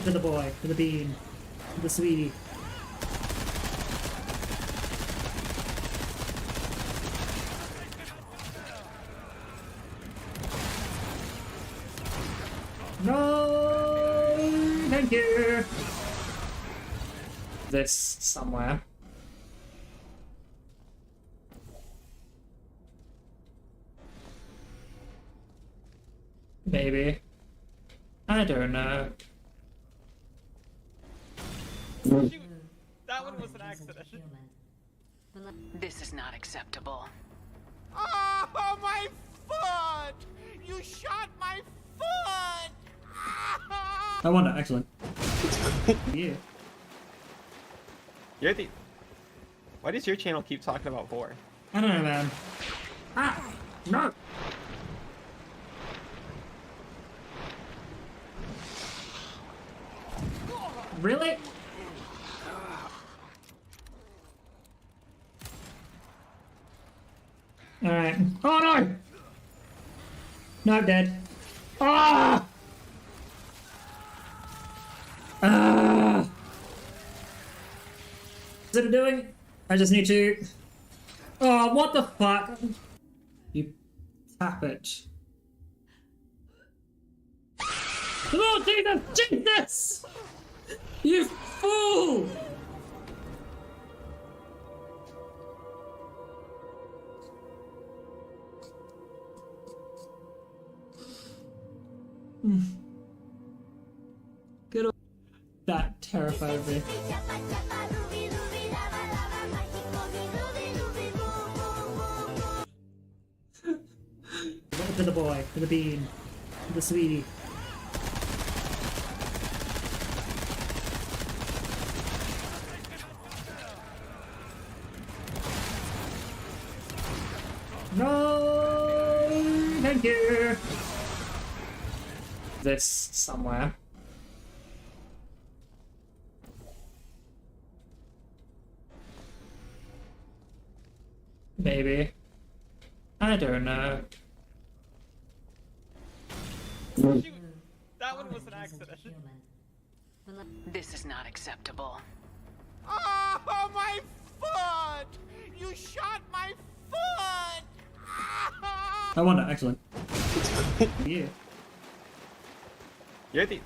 To the boy, to the bean, to the sweetie. No, thank you. This somewhere. Maybe. I don't know. Shoot! That one was an accident. This is not acceptable. Oh, my foot! You shot my foot! I won that, excellent. Yeah. You're the... Why does your channel keep talking about vor? I don't know, man. Ah! No! Really? Alright. Oh no! No, I'm dead. Ah! Ah! What's it doing? I just need to... Oh, what the fuck? You tap it. Lord Jesus! Jesus! You fool! Good old... That terrified me. To the boy, to the bean, to the sweetie. No, thank you. This somewhere. Maybe. I don't know. Shoot! That one was an accident. This is not acceptable. Oh, my foot! You shot my foot! I won it, excellent. Yeah. You're the...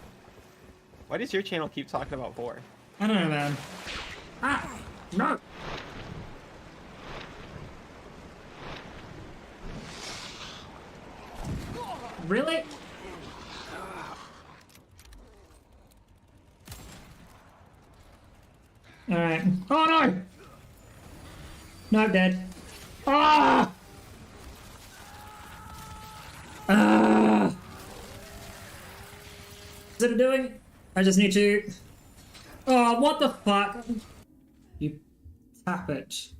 Why does your channel keep talking about 4? I don't know, man. Ah! No! Really? Alright. Oh no! No, I'm dead. Ah! Ah! Is it doing? I just need to... Oh, what the fuck? You tap it.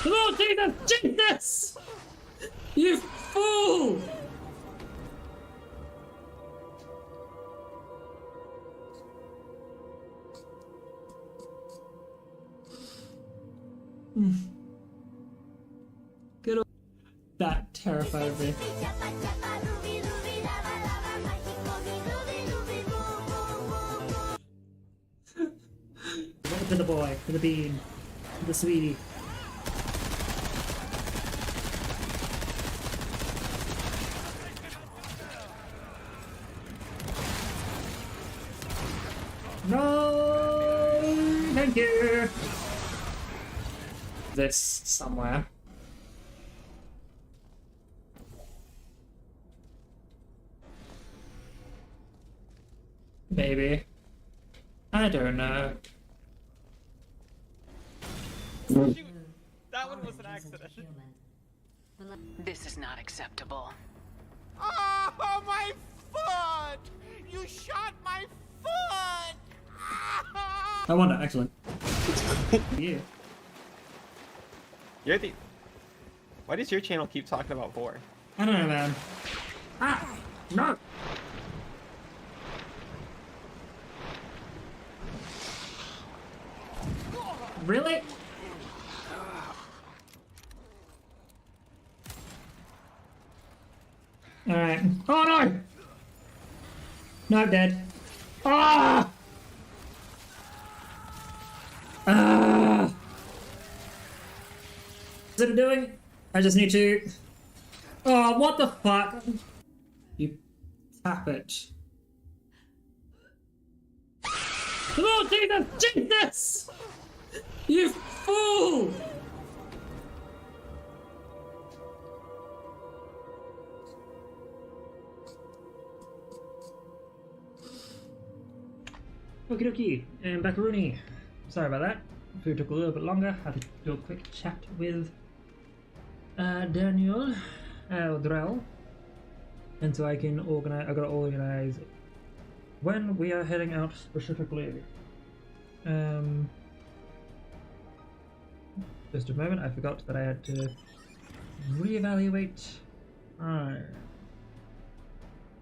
Lord Jesus! Jesus! You fool! Good old... That terrified me. To the boy, to the bean, to the sweetie. No, thank you. This somewhere. Maybe. I don't know. Shoot! That one was an accident. This is not acceptable. Oh, my foot! You shot my foot! I won it, excellent. Yeah. You're the... Why does your channel keep talking about 4? I don't know, man. Ah! No! Really? Alright. Oh no! No, I'm dead. Ah! Ah! Is it doing? I just need to... Oh, what the fuck? You tap it. Lord Jesus! Jesus! You fool! Okie dokie, and Baccaroni. Sorry about that. Food took a little bit longer. Had to do a quick chat with Daniel Drell, and so I can organize. I gotta organize when we are heading out specifically. Just a moment. I forgot that I had to reevaluate.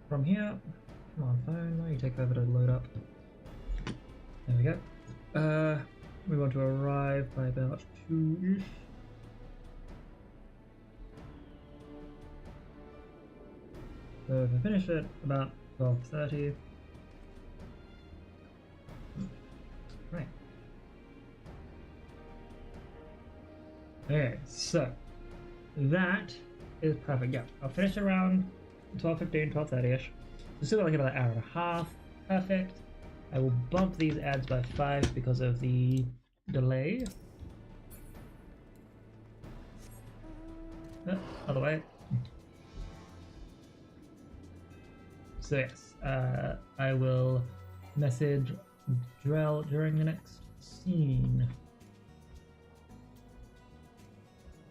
From here. Come on, phone. Why don't you take over to load up? There we go. We want to arrive by about 2-ish. So if I finish at about 12:30. Right. Okay, so that is perfect. Yeah, I'll finish around 12:15, 12:30ish. So still got like another hour and a half. Perfect. I will bump these ads by 5 because of the delay. Other way. So yes, I will message Drell during the next scene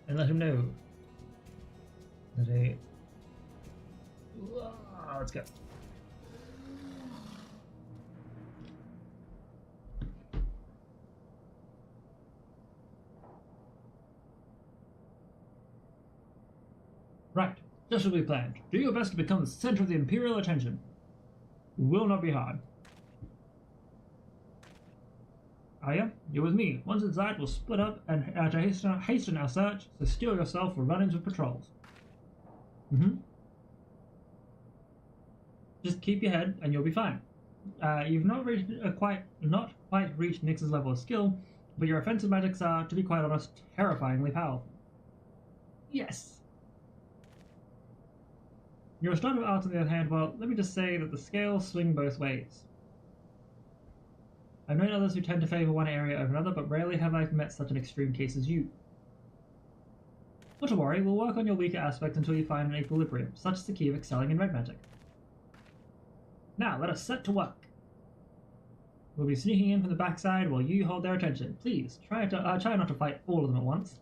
and let him know that let's go. Right, just as we planned. Do your best to become the center of the Imperial attention. Will not be hard. Aya, you're with me. Once inside, we'll split up and to hasten our search, so steel yourself for run-ins with patrols. Just keep your head, and you'll be fine. You've not quite reached Nyx's level of skill, but your offensive magics are, to be quite honest, terrifyingly powerful. Yes. Your restorative arts, on the other hand, well, let me just say that the scales swing both ways. I've known others who tend to favor one area over another, but rarely have I met such an extreme case as you. Not to worry, we'll work on your weaker aspects until you find an equilibrium. Such is the key of excelling in red magic. Now, let us set to work. We'll be sneaking in from the backside while you hold their attention. Please, try not to fight all of them at once.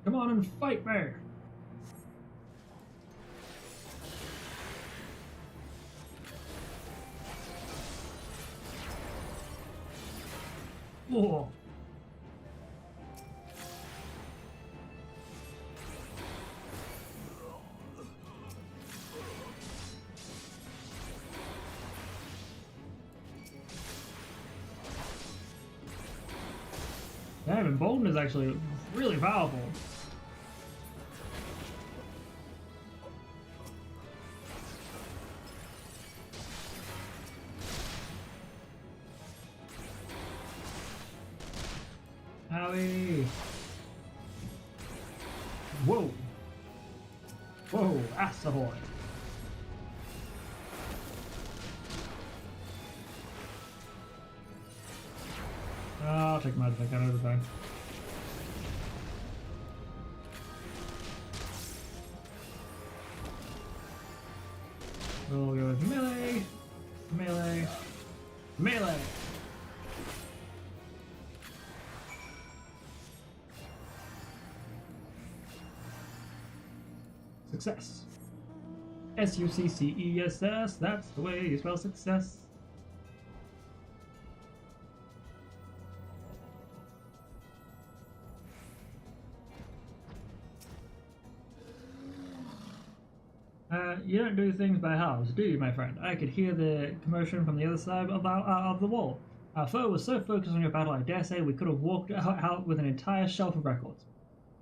Come on and fight me! Oh. Damn, Embolden is actually really powerful. Howie! Whoa! Whoa, ass ahoy! I'll take my attack out of the time. We'll go with melee, melee, melee! Success. S-U-C-C-E-S-S, that's the way you spell success. You don't do things by halves, do you, my friend? I could hear the commotion from the other side of the wall. Our foe was so focused on your battle, I dare say we could have walked out with an entire shelf of records.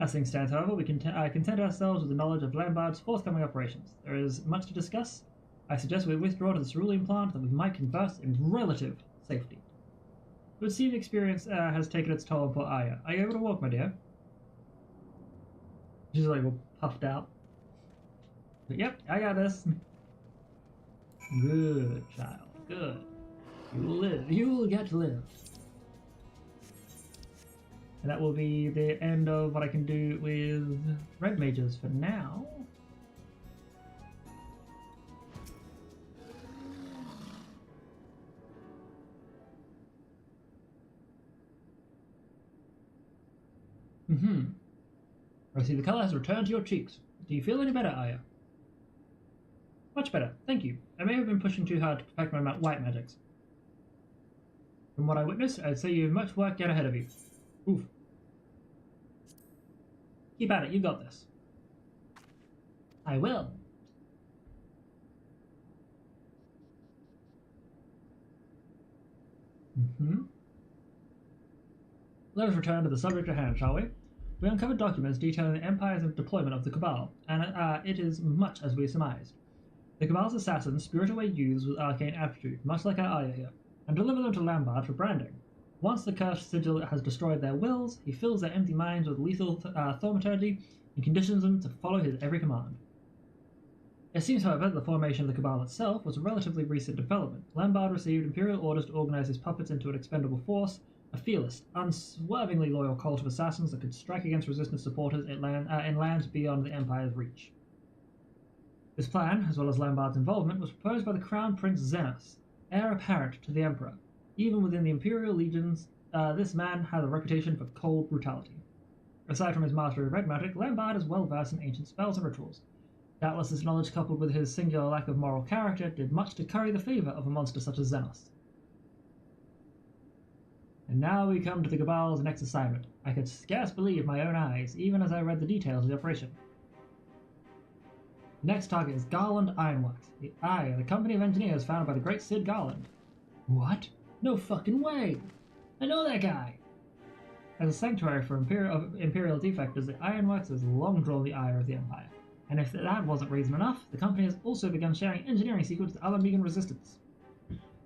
As things stand, however, we content ourselves with the knowledge of Lambard's forthcoming operations. There is much to discuss. I suggest we withdraw to the cerulean plant that we might converse in relative safety. It would seem experience has taken its toll on poor Aya. Are you able to walk, my dear? She's like all puffed out. But yep, I got this. Good, child. Good. You'll live. You'll get to live. And that will be the end of what I can do with red mages for now. I see the color has returned to your cheeks. Do you feel any better, Aya? Much better, thank you. I may have been pushing too hard to perfect my white magics. From what I witnessed, I'd say you have much work yet ahead of you. Oof. Keep at it, you got this. I will. Let us return to the subject at hand, shall we? We uncovered documents detailing the Empire's deployment of the Cabal, and it is much as we surmised. The Cabal's assassins spirit away youths with arcane aptitude, much like our Aya here, and deliver them to Lambard for branding. Once the cursed sigil has destroyed their wills, he fills their empty minds with lethal thaumaturgy and conditions them to follow his every command. It seems, however, that the formation of the Cabal itself was a relatively recent development. Lambard received Imperial orders to organize his puppets into an expendable force, a fearless, unswervingly loyal cult of assassins that could strike against resistance supporters in lands beyond the Empire's reach. This plan, as well as Lambard's involvement, was proposed by the Crown Prince Xenos, heir apparent to the Emperor. Even within the Imperial legions, this man had a reputation for cold brutality. Aside from his mastery of red magic, Lambard is well versed in ancient spells and rituals. Doubtless this knowledge, coupled with his singular lack of moral character, did much to curry the favor of a monster such as Xenos. And now we come to the Cabal's next assignment. I could scarce believe my own eyes, even as I read the details of the operation. The next target is Garland Ironworks, the company of engineers founded by the great Sid Garland. What? No fucking way! I know that guy! As a sanctuary for Imperial defectors, the Ironworks has long drawn the ire of the Empire. And if that wasn't reason enough, the company has also begun sharing engineering secrets with Alamegan resistance.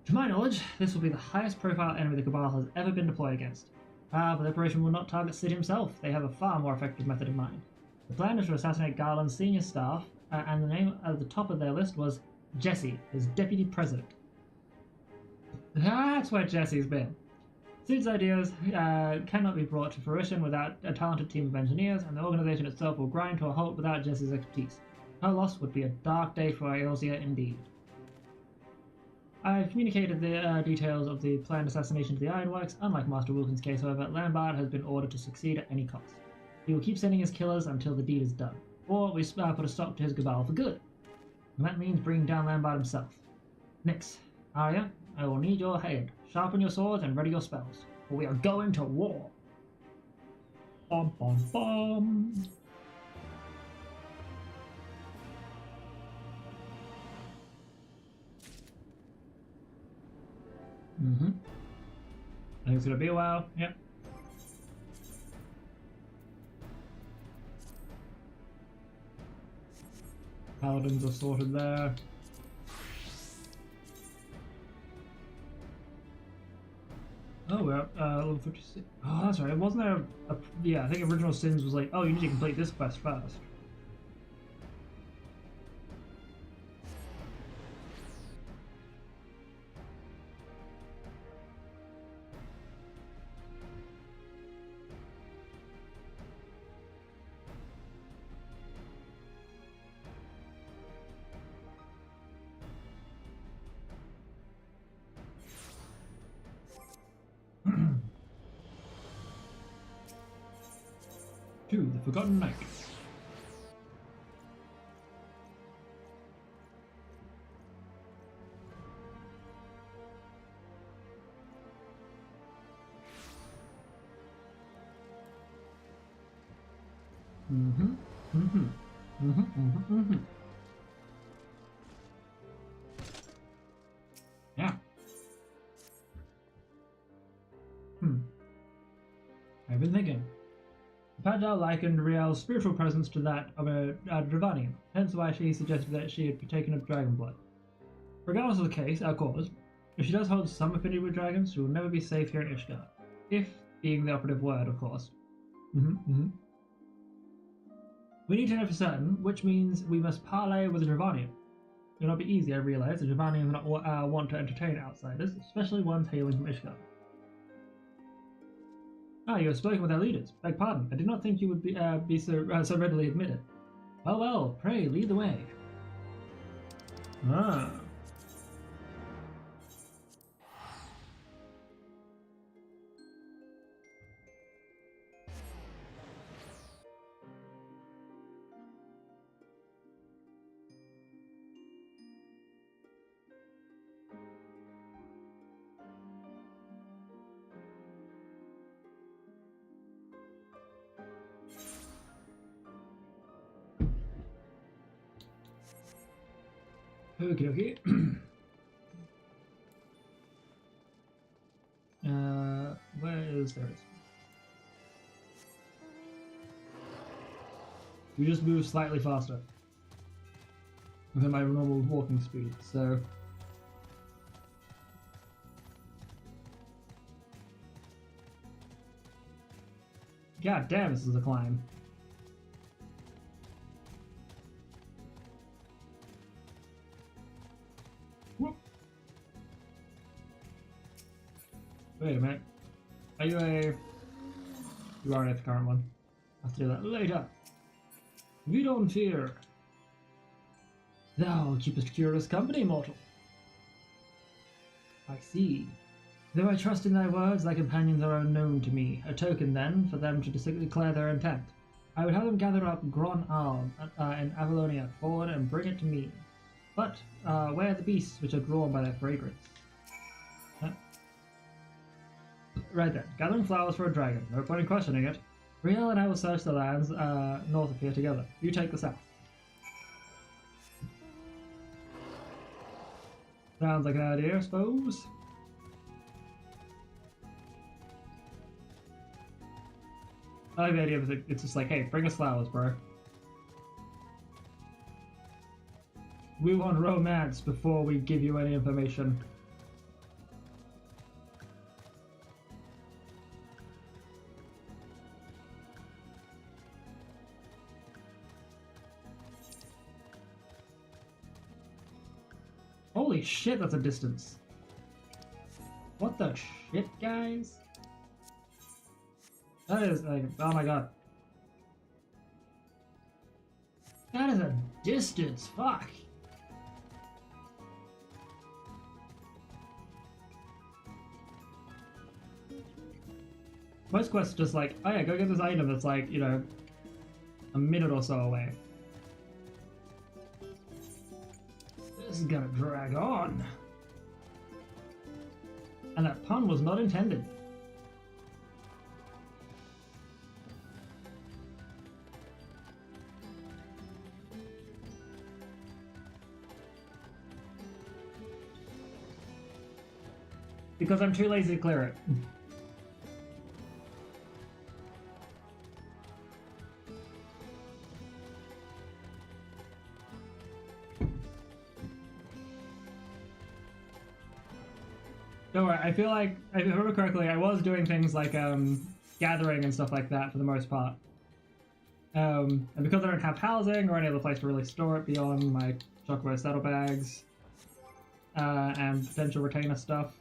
To my knowledge, this will be the highest profile enemy the Cabal has ever been deployed against. But the operation will not target Sid himself. They have a far more effective method in mind. The plan is to assassinate Garland's senior staff, and the name at the top of their list was Jesse, his deputy president. That's where Jesse's been. Sid's ideas cannot be brought to fruition without a talented team of engineers, and the organization itself will grind to a halt without Jesse's expertise. Her loss would be a dark day for Eorzea indeed. I've communicated the details of the planned assassination to the Ironworks. Unlike Master Wilkins' case, however, Lambard has been ordered to succeed at any cost. He will keep sending his killers until the deed is done, or we put a stop to his Cabal for good. And that means bringing down Lambard himself. Nyx, Arya, I will need your aid. Sharpen your swords and ready your spells, for we are going to war. Bom bom bom. I think it's gonna be a while. Yep. Paladins are sorted there. Oh, we're at level 56. Oh, that's right. Wasn't there yeah, I think Original Sins was like, oh, you need to complete this quest first. To the Forgotten Knight. Yeah. I've been thinking. Padal likened Riel's spiritual presence to that of a Dravanian, hence why she suggested that she had partaken of dragon blood. Regardless of the case, our cause, if she does hold some affinity with dragons, she will never be safe here in Ishgard. If being the operative word, of course. We need to know for certain, which means we must parley with a Dravanian. It will not be easy, I realize. The Dravanians do not want to entertain outsiders, especially ones hailing from Ishgard. Ah, you have spoken with our leaders. Beg pardon. I did not think you would be so readily admitted. Well, well, pray, lead the way. Ah. Okay, okay. Where is there? It is. You just move slightly faster within my normal walking speed, so. God damn, this is a climb. Whoop. Wait a minute. Are you a... You are the current one. I'll have to do that later. We don't fear. Thou keepest curious company, mortal. I see. Though I trust in thy words, thy companions are unknown to me. A token, then, for them to declare their intent. I would have them gather up Gron Alm in Avalonia forward and bring it to me. But, where are the beasts which are drawn by their fragrance? Right then, gathering flowers for a dragon. No point in questioning it. Riel and I will search the lands north of here together. You take the south. Sounds like an idea, I suppose. I like the idea of it. It's just like, hey, bring us flowers, bro. We want romance before we give you any information. Holy shit, that's a distance. What the shit, guys? That is like, oh my god. That is a distance, fuck. Most quests are just like, oh yeah, go get this item that's like, you know, a minute or so away. This is gonna drag on. And that pun was not intended. Because I'm too lazy to clear it. Don't worry, I feel like, if I remember correctly, I was doing things like gathering and stuff like that for the most part. And because I don't have housing or any other place to really store it beyond my Chocobo saddlebags and potential retainer stuff,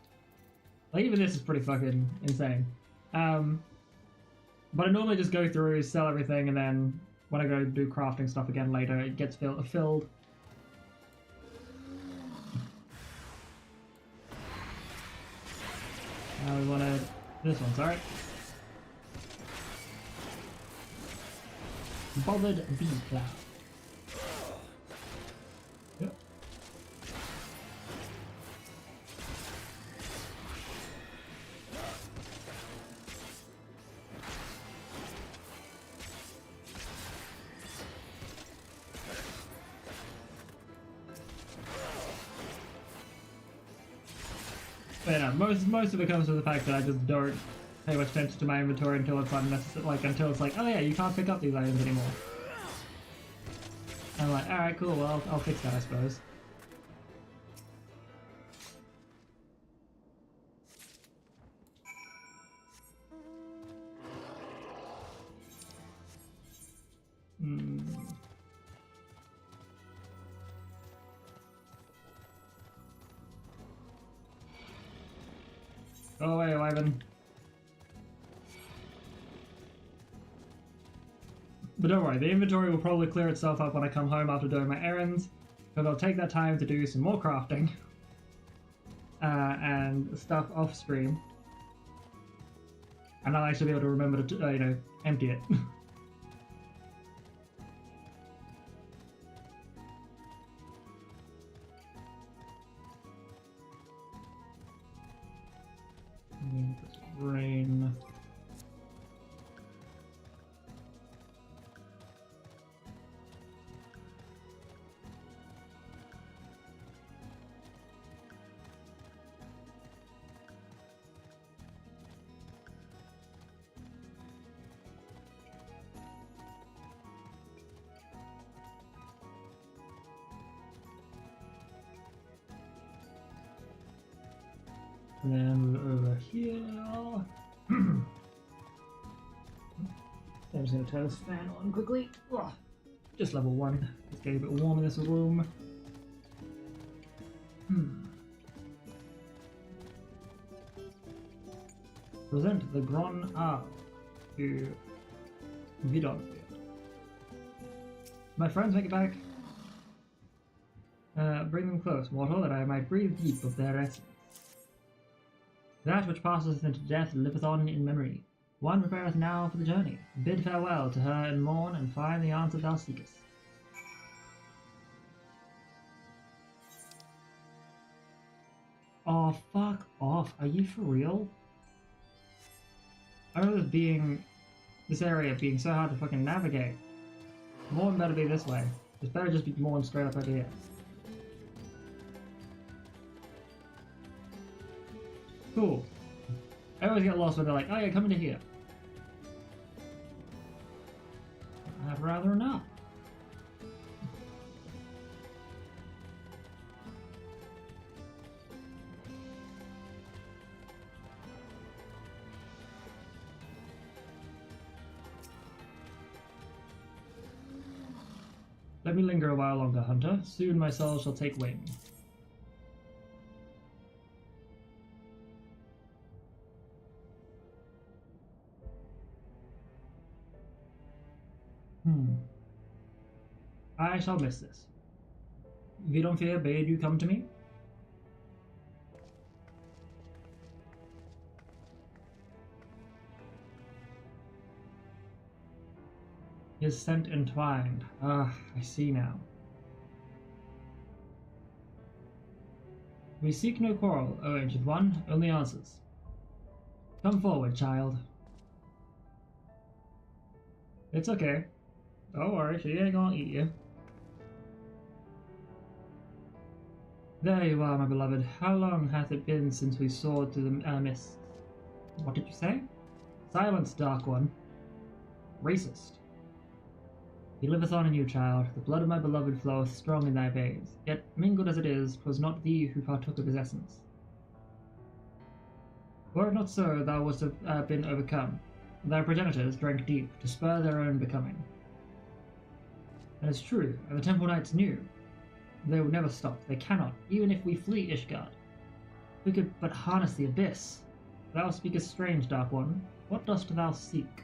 like even this is pretty fucking insane. But I normally just go through, sell everything, and then when I go do crafting stuff again later, it gets filled. Now we wanted this one, sorry. Bothered bee cloud. Yep. But yeah, most of it comes from the fact that I just don't pay much attention to my inventory until it's unnecessary, like until it's like, oh yeah, you can't pick up these items anymore. And I'm like, alright, cool, well, I'll fix that, I suppose. Go away, Ivan. But don't worry, the inventory will probably clear itself up when I come home after doing my errands, because I'll take that time to do some more crafting and stuff off stream, and I'll actually be able to remember to, you know, empty it. Rain. And then over here. I'm just going to turn this fan on quickly. Oh, just level 1. It's getting a bit warm in this room. Present the Gron Arl to Vidonfir. My friends, make it back. Bring them close, mortal, that I might breathe deep of their essence. That which passeth into death liveth on in memory. One prepareth now for the journey. Bid farewell to her and mourn, and find the answer thou seekest. Oh, fuck off. Are you for real? I remember this area being so hard to fucking navigate. Morn better be this way. It's better just be Morn straight up over here. Cool. I always get lost when they're like, oh yeah, come into here. I'd rather not. Let me linger a while longer, Hunter. Soon my soul shall take wing. I shall miss this. Vidonfir bade you come to me? His scent entwined. Ah, I see now. We seek no quarrel, O Ancient One, only answers. Come forward, child. It's okay. Don't worry, she ain't gonna eat you. There you are, my beloved. How long hath it been since we soared through the mists? What did you say? Silence, Dark One. Racist. He liveth on in you, child. The blood of my beloved floweth strong in thy veins. Yet, mingled as it is, 'twas not thee who partook of his essence. Were it not so, thou wouldst have been overcome. Thy progenitors drank deep, to spur their own becoming. That is true, and the Temple Knights knew. They will never stop. They cannot, even if we flee Ishgard. We could but harness the abyss. Thou speakest strange, Dark One. What dost thou seek?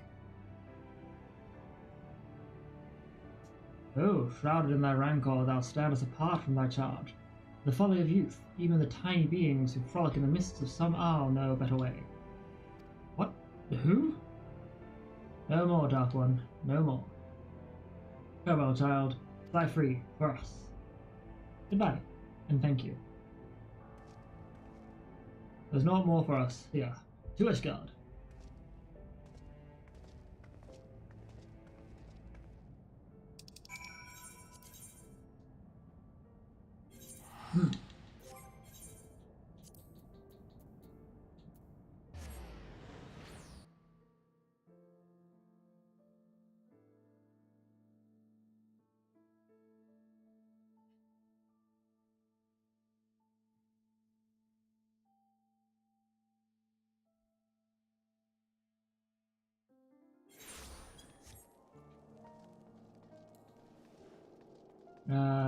Oh, shrouded in thy rancor, thou standest apart from thy charge. The folly of youth, even the tiny beings who frolic in the mists of some isle know a better way. What? Who? No more, Dark One, no more. Farewell, child. Fly free, for us. Goodbye, and thank you. There's not more for us here. To Ishgard.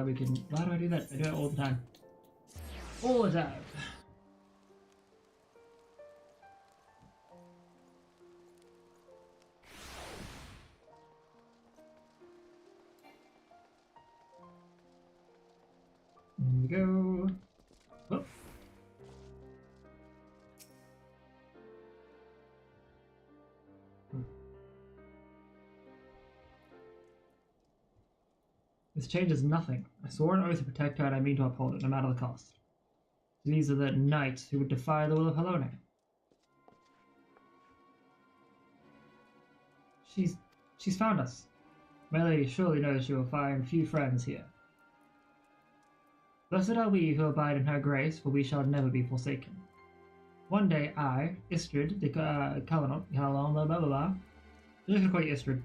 We can. Why do I do that? I do it all the time. All the time. Here we go. Oh. This changes nothing. I swore an oath to protect her and I mean to uphold it, no matter the cost. These are the knights who would defy the will of Halone. She's found us. My lady surely knows she will find few friends here. Blessed are we who abide in her grace, for we shall never be forsaken. One day I, Istrid de Calanot, blah blah blah, I'm just gonna call you Istrid,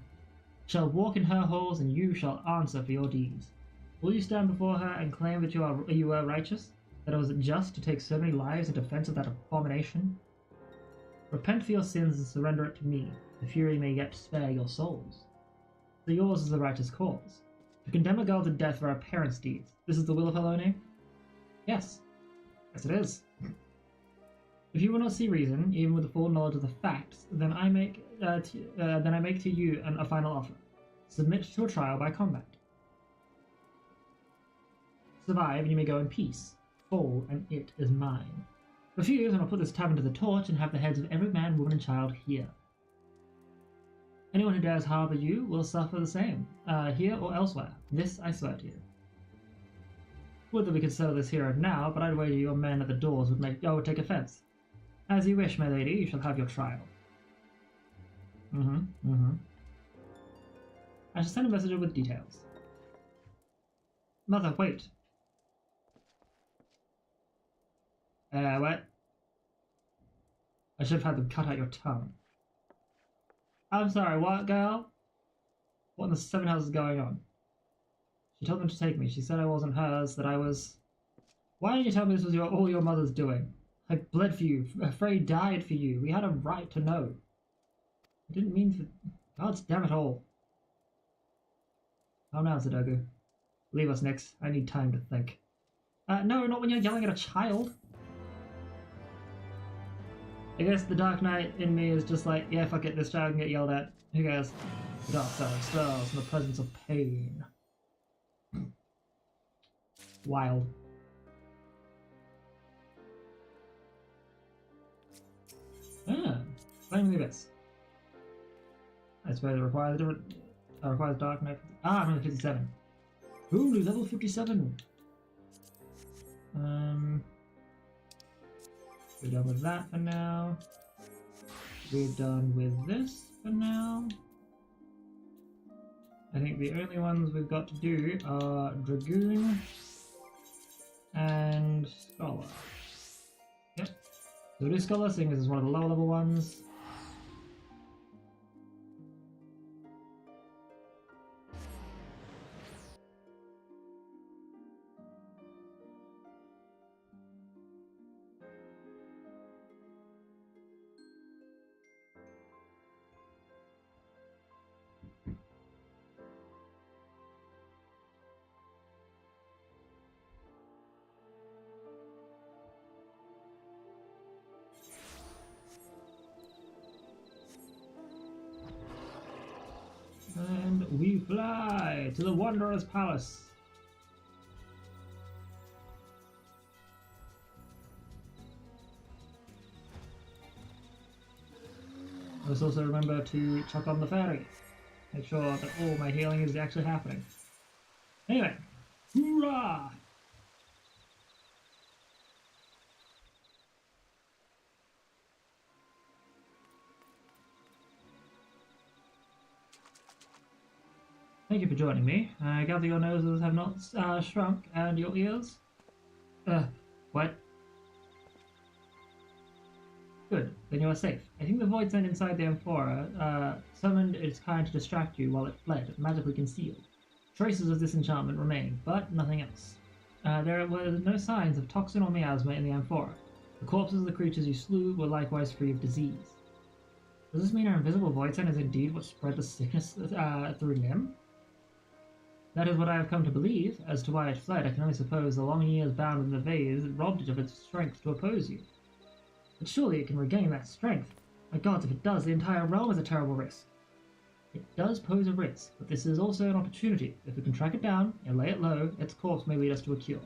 shall walk in her halls, and you shall answer for your deeds. Will you stand before her and claim that you are righteous? That it was just to take so many lives in defense of that abomination? Repent for your sins and surrender it to me. The Fury may yet spare your souls. So yours is the righteous cause. To condemn a girl to death for her parents' deeds. This is the will of Helone? Yes. Yes, it is. If you will not see reason, even with the full knowledge of the facts, then I make to you a final offer. Submit to a trial by combat. Survive, and you may go in peace. Fall, and it is mine. Refuse, and I'll put this tavern to the torch and have the heads of every man, woman, and child here. Anyone who dares harbour you will suffer the same, here or elsewhere. This I swear to you. Would that we could settle this here and now, but I'd wager your men at the doors would take offence. As you wish, my lady, you shall have your trial. I shall send a messenger with details. Mother, wait. What? I should have had them cut out your tongue. I'm sorry, what, girl? What in the seven houses is going on? She told them to take me. She said I wasn't hers, that I was... Why didn't you tell me this was all your mother's doing? I bled for you, afraid died for you. We had a right to know. I didn't mean for... God's damn it all. Calm down, Sudoku. Leave us, Nyx. I need time to think. No, not when you're yelling at a child. I guess the Dark Knight in me is just like, yeah, fuck it, this child can get yelled at. Who cares? The dark side of spells in the presence of pain. Wild. Flame of the Abyss. I suppose it requires Dark Knight. I'm only 57. Ooh, level 57. We're done with that for now. We're done with this for now. I think the only ones we've got to do are Dragoon and Scholar. Yep. So we'll do Scholar, seeing this is one of the lower level ones. And we fly to the Wanderer's Palace. Let's also remember to check on the ferry. Make sure that all my healing is actually happening. Anyway, hoorah! Thank you for joining me. I gather your noses have not shrunk, and your ears? What? Good, then you are safe. I think the void sent inside the amphora summoned its kind to distract you while it fled, magically concealed. Traces of this enchantment remain, but nothing else. There were no signs of toxin or miasma in the amphora. The corpses of the creatures you slew were likewise free of disease. Does this mean our invisible void sent is indeed what spread the sickness through Nim? That is what I have come to believe. As to why it fled, I can only suppose the long years bound in the vase robbed it of its strength to oppose you. But surely it can regain that strength. My gods, if it does, the entire realm is a terrible risk. It does pose a risk, but this is also an opportunity. If we can track it down and lay it low, its corpse may lead us to a cure.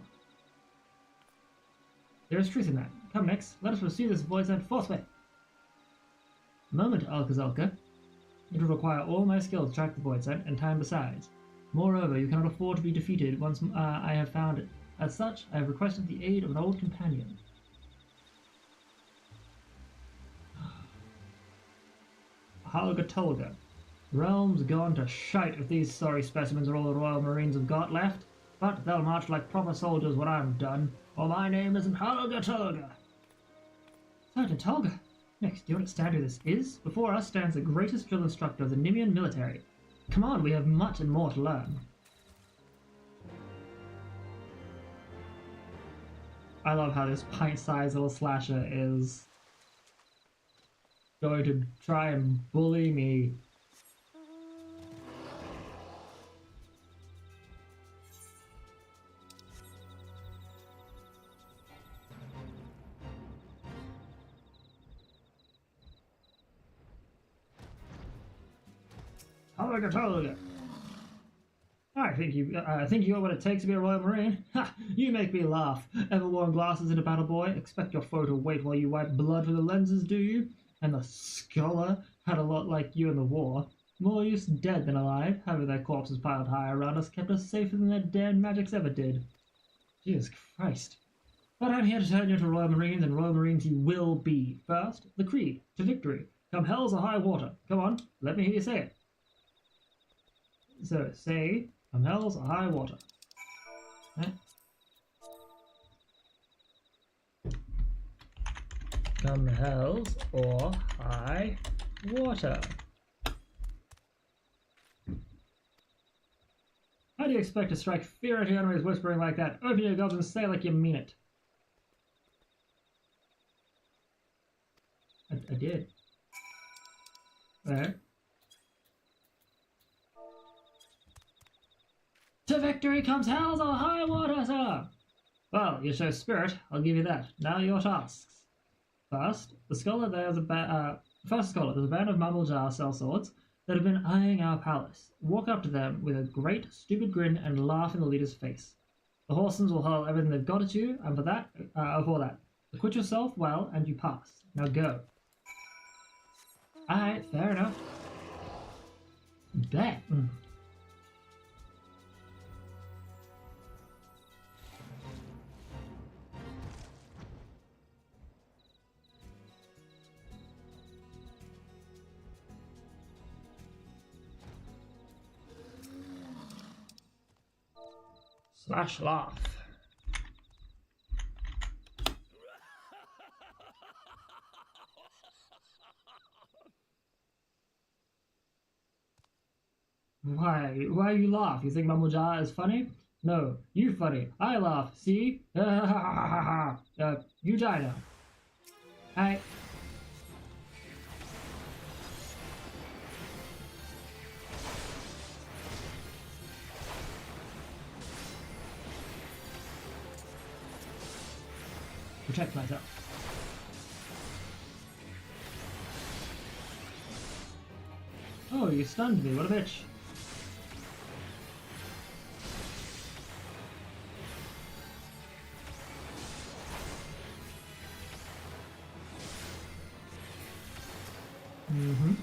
There is truth in that. Come, Nyx, let us pursue this void sent forthwith. A moment, Alka-Zalka. It will require all my skill to track the void sent, and time besides. Moreover, you cannot afford to be defeated once I have found it. As such, I have requested the aid of an old companion. Halga Tolga. Realm's gone to shite if these sorry specimens are all the Royal Marines have got left, but they'll march like proper soldiers when I'm done, or my name isn't Halga Tolga. Sergeant Tolga? Next, do you understand who this is? Before us stands the greatest drill instructor of the Nimian military. Come on, we have much and more to learn. I love how this pint-sized little slasher is going to try and bully me. Hologa. I think you got what it takes to be a Royal Marine. Ha! You make me laugh. Ever worn glasses in a battle, boy? Expect your photo wait while you wipe blood with the lenses, do you? And the scholar had a lot like you in the war. More use dead than alive. Having their corpses piled high around us kept us safer than their damned magics ever did. Jesus Christ. But I'm here to turn you into Royal Marines, and Royal Marines you will be. First, the creed. To victory. Come hells or high water. Come on, let me hear you say it. So, say, come hells or high water. Okay. Come hells or high water. How do you expect to strike fear at your enemies whispering like that? Open your gobs and say it like you mean it. I did. Alright. To victory comes hells or high water, sir! Well, you show spirit, I'll give you that. Now your tasks. First, scholar, there's a band of Mumblejar sellswords that have been eyeing our palace. Walk up to them with a great, stupid grin and laugh in the leader's face. The Horsens will hurl everything they've got at you, and for that, acquit yourself well, and you pass. Now go. Alright, fair enough. Bet. Slash laugh. Why you laugh? You think Mumblejar is funny? No, you funny. I laugh. See? You die now. Hi. Protect myself. Oh, you stunned me. What a bitch. Mm-hmm.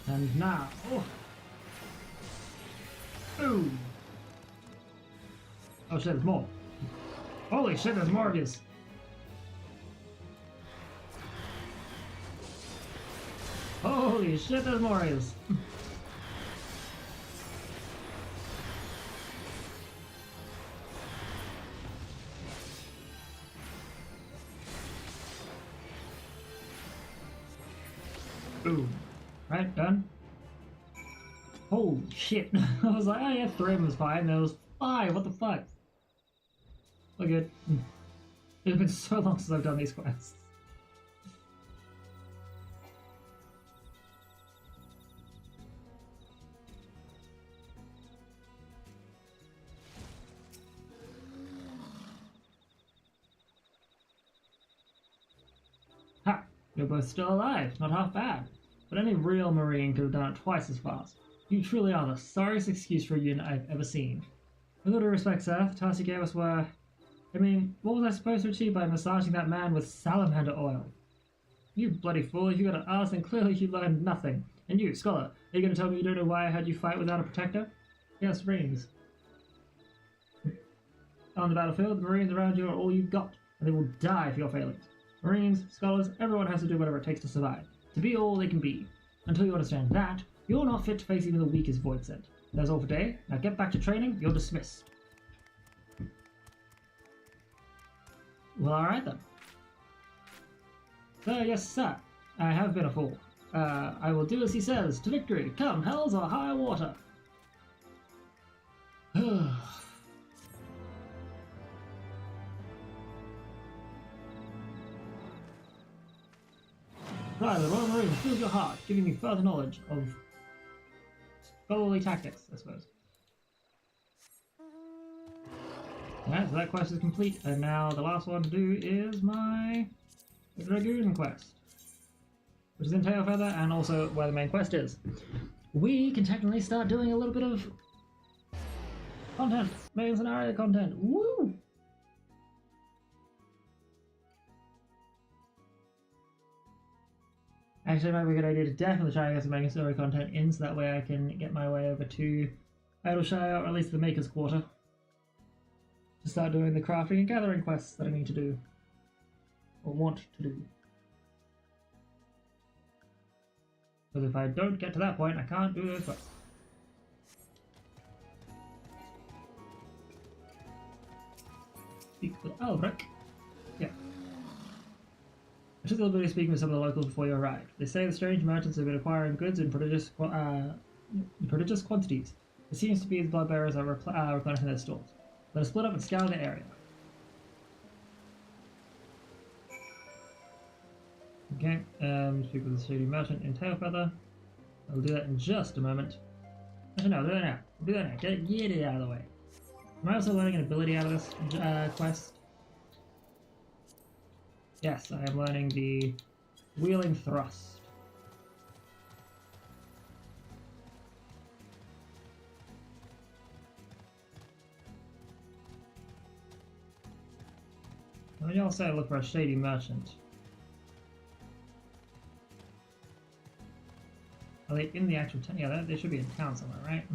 And now... Boom! Oh shit, there's more. Holy shit, there's more of these. Holy shit, there's more of these. Boom. Right, done. Holy shit. I was like, oh yeah, 3 of them is fine. There was 5. What the fuck? Look good. It's been so long since I've done these quests. Ha! You're both still alive. Not half bad. But any real Marine could have done it twice as fast. You truly are the sorriest excuse for a unit I've ever seen. With all due respect, sir, the tasks you gave us were... I mean, what was I supposed to achieve by massaging that man with salamander oil? You bloody fool, if you got an ass, then clearly you learned nothing. And you, scholar, are you going to tell me you don't know why I had you fight without a protector? Yes, Marines. On the battlefield, the Marines around you are all you've got, and they will die for your failings. Marines, scholars, everyone has to do whatever it takes to survive. To be all they can be. Until you understand that, you're not fit to face even the weakest Void Sent. That's all for today. Now get back to training, you're dismissed. Well, alright then. Yes, sir. I have been a fool. I will do as he says. To victory! Come, hells or high water! Cry the Roman Ring fills your heart, giving me further knowledge of scholarly tactics, I suppose. Alright, so that quest is complete, and now the last one to do is my Dragoon quest, which is in Tailfeather and also where the main quest is. We can technically start doing a little bit of content, main scenario content. Woo! Actually, it might be a good idea to definitely try and get some main story content in, so that way I can get my way over to Idleshire, or at least the Maker's Quarter, to start doing the crafting and gathering quests that I need to do, or want to do. Because if I don't get to that point, I can't do those quests. Speak with Albrecht. Yeah. I took a little bit of speaking with some of the locals before you arrived. They say the strange merchants have been acquiring goods in prodigious quantities. It seems to be the bloodbearers are replenishing their stores. Let us split up and scour the area. Okay, speak with the shady merchant in Tailfeather. I'll do that in just a moment. Actually, no, I'll do that now. I'll do that now. Get it out of the way. Am I also learning an ability out of this quest? Yes, I am learning the Wheeling Thrust. When y'all say look for a shady merchant, are they in the actual town? Yeah, they should be in town somewhere, right?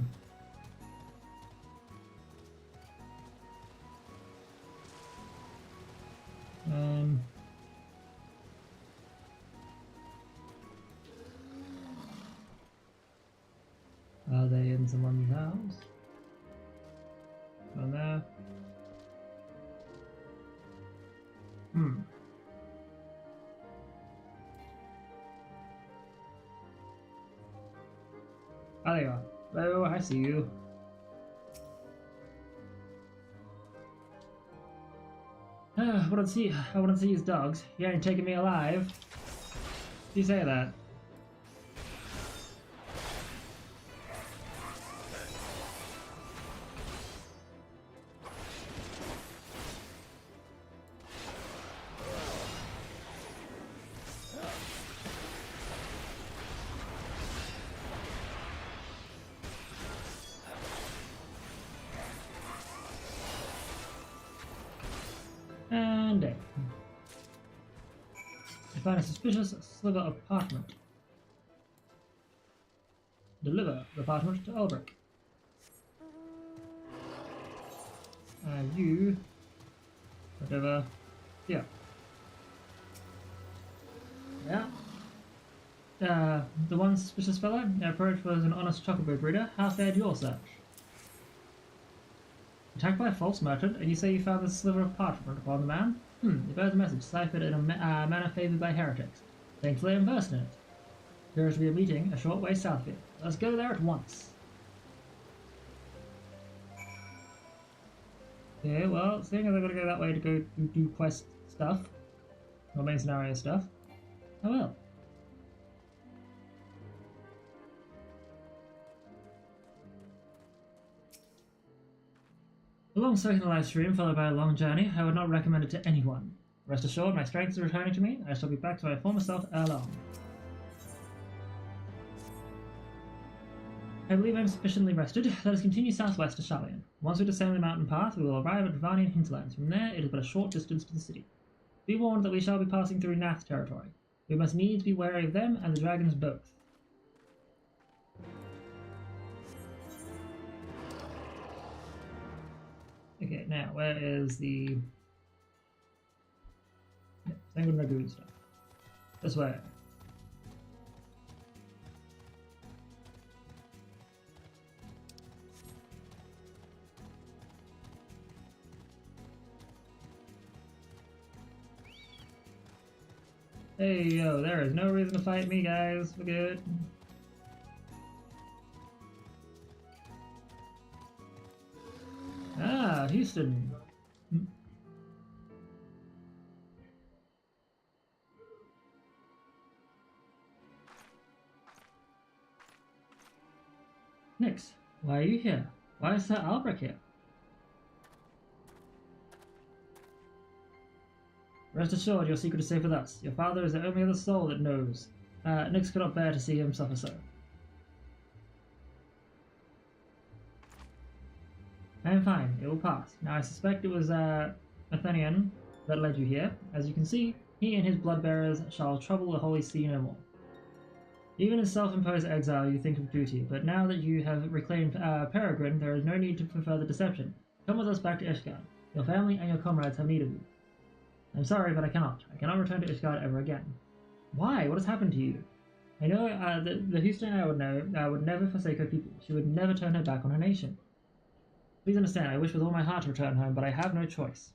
Are they in someone's house? Down there. Oh, there you are. Oh, I see you. I wouldn't see his dogs. He ain't taking me alive. You say that. And dead. I find a suspicious sliver of parchment. Deliver the parchment to Albrecht. You, whatever, here. Yeah. The one suspicious fellow I approached was an honest chocobo breeder. How fared your search? Attacked by a false merchant, and you say you found this sliver of parchment upon the man? It bears a message ciphered in a manner favoured by heretics. Thankfully I'm versed in it. There is to be a meeting a short way south of here. Let's go there at once. Okay, well, seeing as I've got to go that way to go do quest stuff, or main scenario stuff, I will. A long soak in the live stream followed by a long journey, I would not recommend it to anyone. Rest assured, my strength is returning to me. I shall be back to my former self ere long. I believe I am sufficiently rested. Let us continue southwest to Shallion. Once we descend the mountain path, we will arrive at Dravanian hinterlands. From there, it is but a short distance to the city. Be warned that we shall be passing through Nath territory. We must needs be wary of them and the dragons both. Okay, now, where is the... Sanguine Dragoon stuff? This way. Hey, yo, there is no reason to fight me, guys. We're good. Ah, Houston. Nix, why are you here? Why is Sir Albrecht here? Rest assured, your secret is safe with us. Your father is the only other soul that knows. Nix cannot bear to see him suffer so. I am fine. It will pass. Now I suspect it was Athenian that led you here. As you can see, he and his blood-bearers shall trouble the Holy See no more. Even in self-imposed exile you think of duty, but now that you have reclaimed Peregrine, there is no need for further deception. Come with us back to Ishgard. Your family and your comrades have need of you. I'm sorry, but I cannot. I cannot return to Ishgard ever again. Why? What has happened to you? I know the Houston I would know would never forsake her people. She would never turn her back on her nation. Please understand, I wish with all my heart to return home, but I have no choice.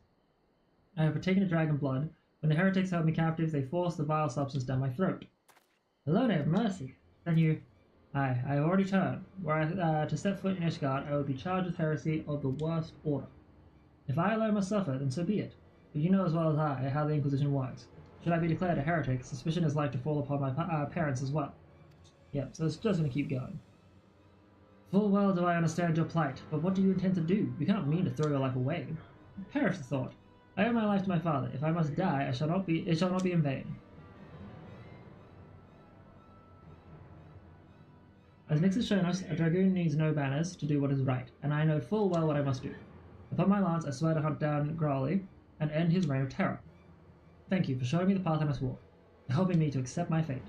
I have partaken of dragon blood. When the heretics held me captive, they forced the vile substance down my throat. Alone, I have mercy. Then you... I have already turned. Were I to step foot in Ishgard, I would be charged with heresy of the worst order. If I alone must suffer, then so be it. But you know as well as I how the Inquisition works. Should I be declared a heretic, suspicion is like to fall upon my parents as well. Yep, so it's just going to keep going. Full well do I understand your plight, but what do you intend to do? You cannot mean to throw your life away. Perish the thought. I owe my life to my father. If I must die, it shall not be in vain. As Nix has shown us, a dragoon needs no banners to do what is right, and I know full well what I must do. Upon my lance I swear to hunt down Growly and end his reign of terror. Thank you for showing me the path I must walk, for helping me to accept my fate.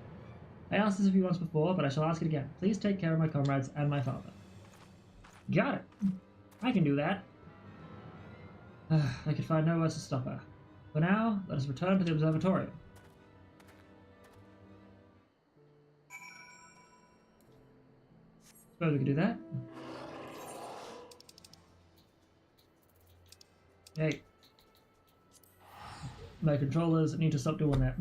I asked this of you once before, but I shall ask it again. Please take care of my comrades and my father. Got it. I can do that. I could find no words to stop her. For now, let us return to the observatorium. Suppose we could do that. Hey. My controllers need to stop doing that.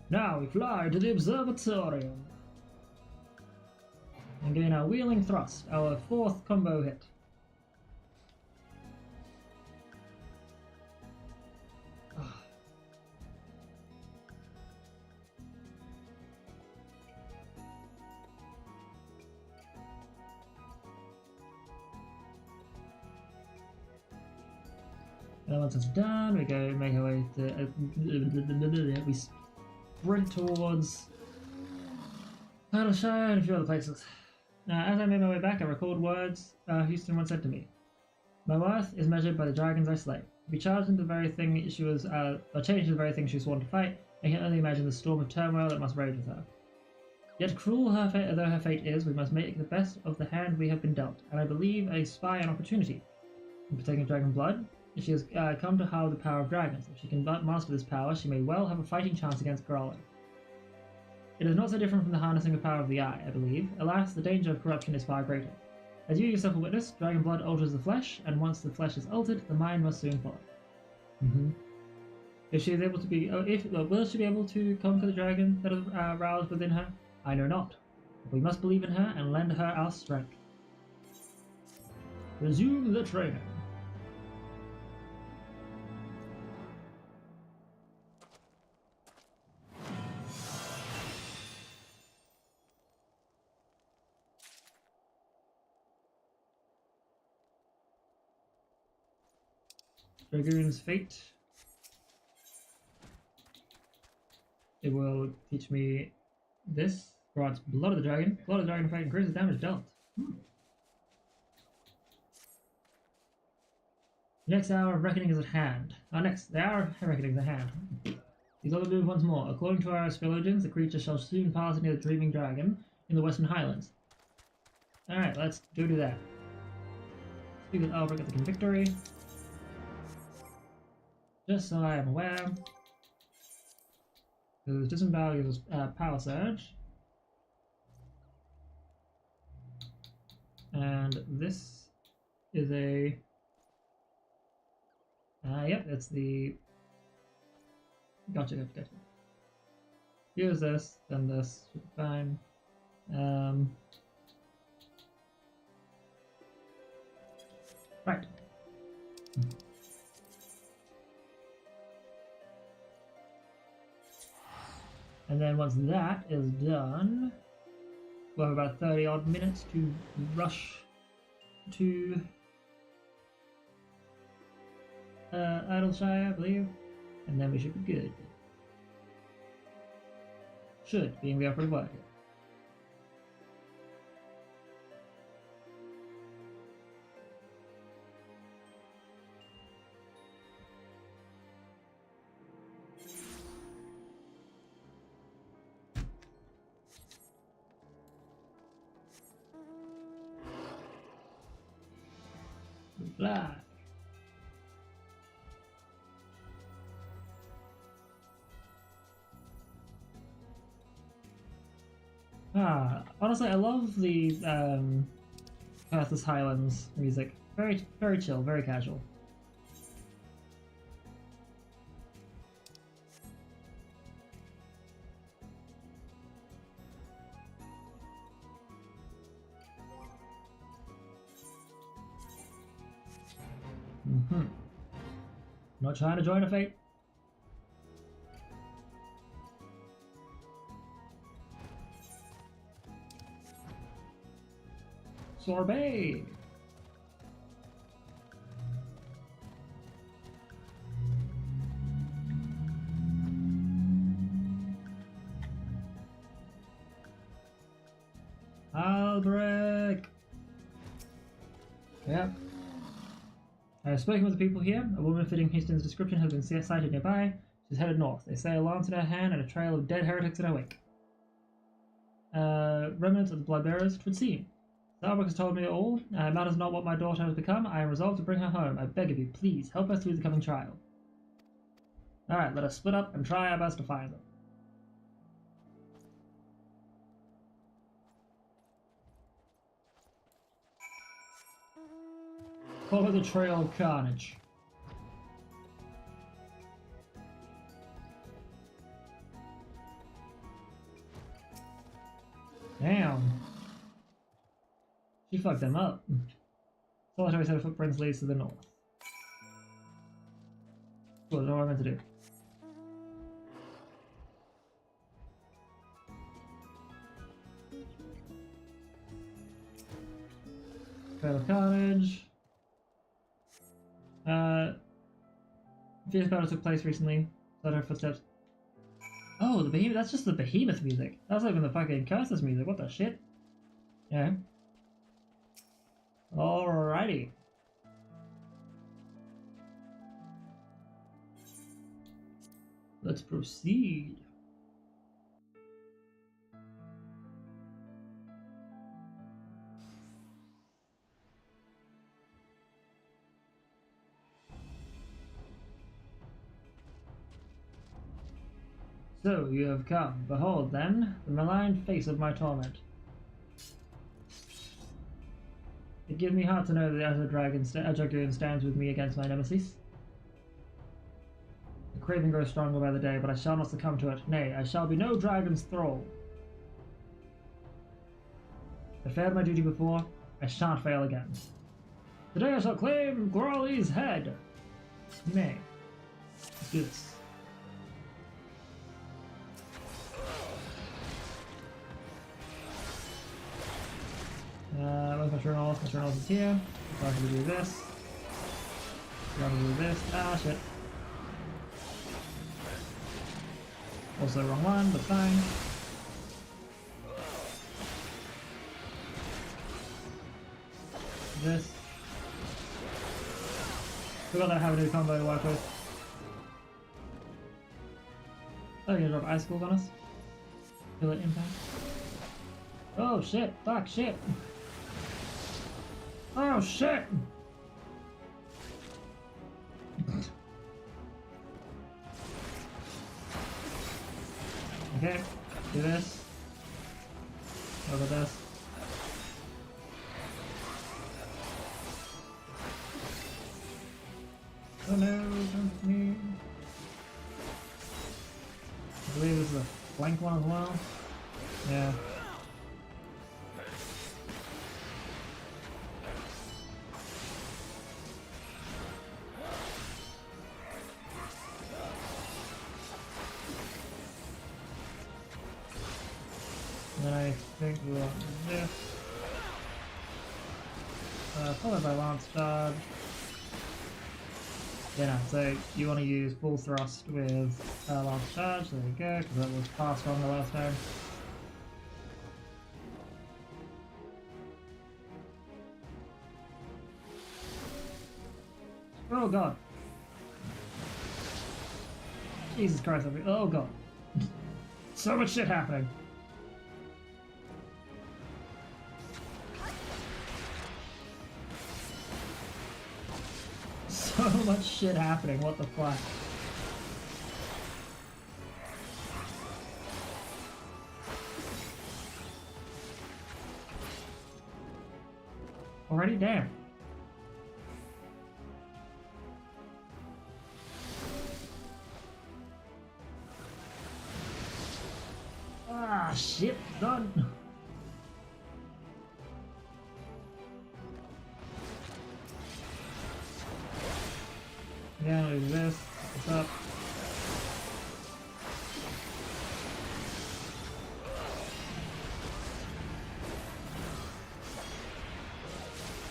Now we fly to the observatorium and gain our wheeling thrust, our 4th combo hit. And once it's done, we go make our way to we sprint towards Battleshire and a few other places. As I made my way back, I recalled words Houston once said to me. My worth is measured by the dragons I slay. To be charged into the very thing she was, or changed into the very thing she was sworn to fight, I can only imagine the storm of turmoil that must rage with her. Yet cruel though her fate is, we must make the best of the hand we have been dealt, and I believe I spy an opportunity. In partaking of dragon blood, she has come to harbour the power of dragons. If she can but master this power, she may well have a fighting chance against Growly. It is not so different from the harnessing of power of the eye, I believe. Alas, the danger of corruption is far greater. As you yourself will witness, dragon blood alters the flesh, and once the flesh is altered, the mind must soon follow. If she is able to be, will she be able to conquer the dragon that is roused within her? I know not. But we must believe in her and lend her our strength. Resume the training. Dragoon's Fate. It will teach me this. Grants Blood of the Dragon. Blood of the Dragon fight increases damage dealt. The next hour of reckoning is at hand. The hour of reckoning is at hand. These other move once more. According to our speleologians, the creature shall soon pass near the Dreaming Dragon in the Western Highlands. Alright, let's do that. Speak with Albrecht at the Convictory. Just so I am aware. The disembowel gives us power surge. And this is a... yep, it's the... Gotcha. Use this, then this, should be fine. Right. And then once that is done, we'll have about 30 odd minutes to rush to Idleshire, I believe, and then we should be good. Should, being the operative word here. Fly. Honestly, I love the Curtis Highlands music. Very, very chill, very casual. Not trying to join a fate. Sorbet! Albrecht! Yep. I have spoken with the people here. A woman fitting Houston's description has been sighted nearby. She's headed north. They say a lance in her hand and a trail of dead heretics in her wake. Remnants of the Bloodbearers, it would seem. Albrecht has told me all. It matters not what my daughter has become. I am resolved to bring her home. I beg of you, please, help us through the coming trial. Alright, let us split up and try our best to find them. Follow the trail of carnage. Damn. She fucked them up. Solitary set of footprints leads to the north. What am I meant to do? Trail of carnage. Fierce battle took place recently. Heard her footsteps. Oh, the behemoth. That's just the behemoth music. That's not even the fucking curses music. What the shit? Yeah. Alrighty. Let's proceed. So you have come. Behold, then, the malign face of my torment. It gives me heart to know that Azure Dragon stands with me against my nemesis. The craving grows stronger by the day, but I shall not succumb to it. Nay, I shall be no dragon's thrall. I failed my duty before, I shan't fail again. Today I shall claim Growly's head. Nay. Let's do this. Where's my Turnals? My Turnals is here. I'm going to do this. I'm going to do this. Ah, shit. Also wrong one, but fine. This. Forgot that I have a new combo to work with. Oh, you're gonna drop icicle on us? Feel it impact. Oh shit! Fuck shit! Oh shit! Okay, do this. Over this. Oh no, don't hit me. I believe this is a flank one as well. Yeah. And then I think we'll do this. Followed by Lance Charge. Yeah, no, so you want to use full thrust with Lance Charge, there you go, because that was far stronger last time. Oh god. Jesus Christ, oh god. So much shit happening. So much shit happening, what the fuck? Already? Damn. Ah, shit, done. Yeah, do this. What's up?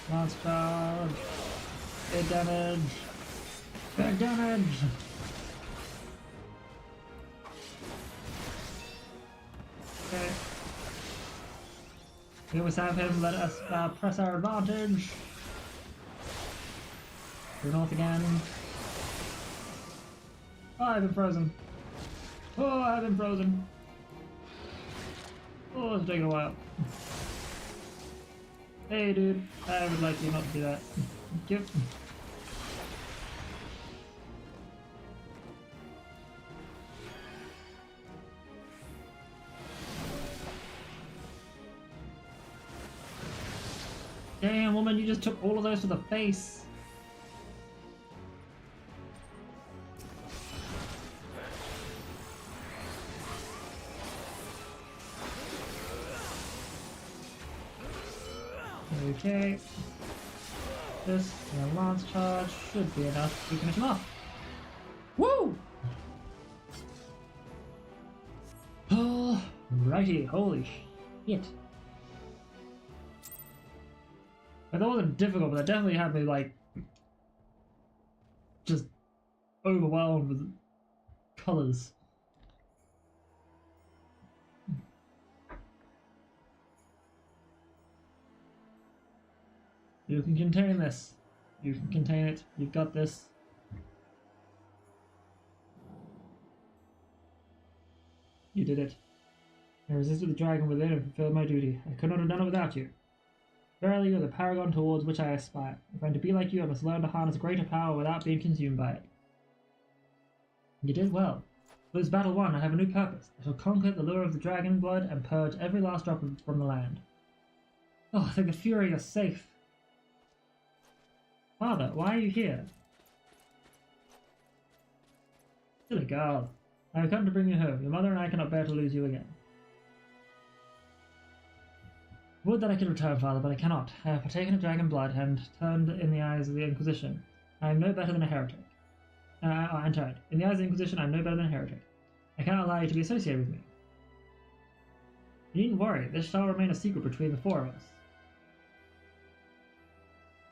Lance charge. Big damage. Big damage. Okay. We always have him let us press our advantage. Go north again. Oh, I've been frozen. Oh, I've been frozen. Oh, it's taking a while. Hey, dude. I would like you not to do that. Thank you. Damn, woman, you just took all of those to the face. Okay. This and a lance charge should be enough to finish him off. Woo! Oh, righty, holy shit. That wasn't difficult, but that definitely had me, like, just overwhelmed with colours. You can contain this. You can contain it. You've got this. You did it. I resisted the dragon within and fulfilled my duty. I could not have done it without you. Verily, you are the paragon towards which I aspire. If I am to be like you, I must learn to harness greater power without being consumed by it. You did well. For this battle won, I have a new purpose. I shall conquer the lure of the dragon blood and purge every last drop of it from the land. Oh, thank the fury you're safe. Father, why are you here? Silly girl. I have come to bring you home. Your mother and I cannot bear to lose you again. Would that I could return, father, but I cannot. I have partaken of dragon blood and turned in the eyes of the Inquisition. I am no better than a heretic. And turned. In the eyes of the Inquisition, I am no better than a heretic. I cannot allow you to be associated with me. You needn't worry. This shall remain a secret between the four of us.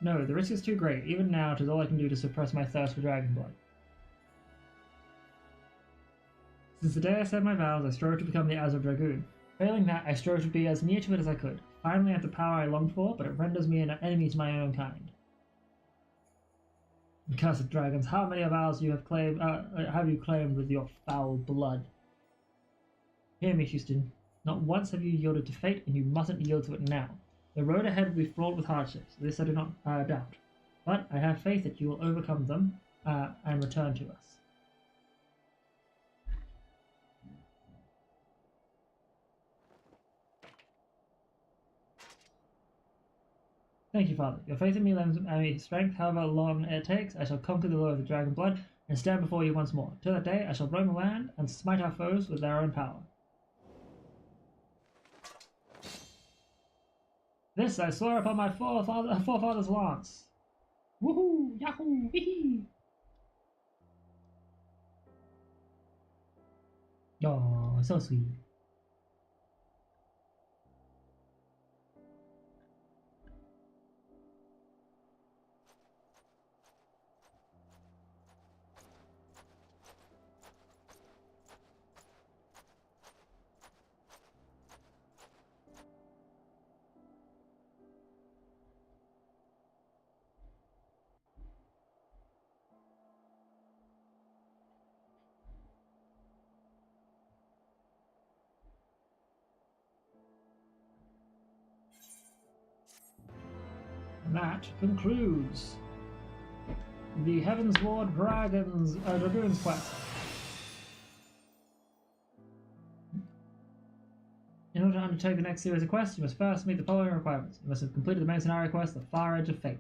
No, the risk is too great. Even now, it is all I can do to suppress my thirst for dragon blood. Since the day I said my vows, I strove to become the Azure Dragoon. Failing that, I strove to be as near to it as I could. Finally, I have the power I longed for, but it renders me an enemy to my own kind. Cursed dragons, how many of ours have you claimed with your foul blood? Hear me, Houston. Not once have you yielded to fate, and you mustn't yield to it now. The road ahead will be fraught with hardships, this I do not doubt. But I have faith that you will overcome them and return to us. Thank you, Father. Your faith in me lends me strength, however long it takes. I shall conquer the law of the dragon blood and stand before you once more. Till that day, I shall roam the land and smite our foes with their own power. This I swear upon my forefather's lance. Woohoo! Yahoo! Hee! Oh, so sweet. And that concludes the Heavensward Dragoon's quest. In order to undertake the next series of quests, you must first meet the following requirements. You must have completed the main scenario quest, The Far Edge of Fate.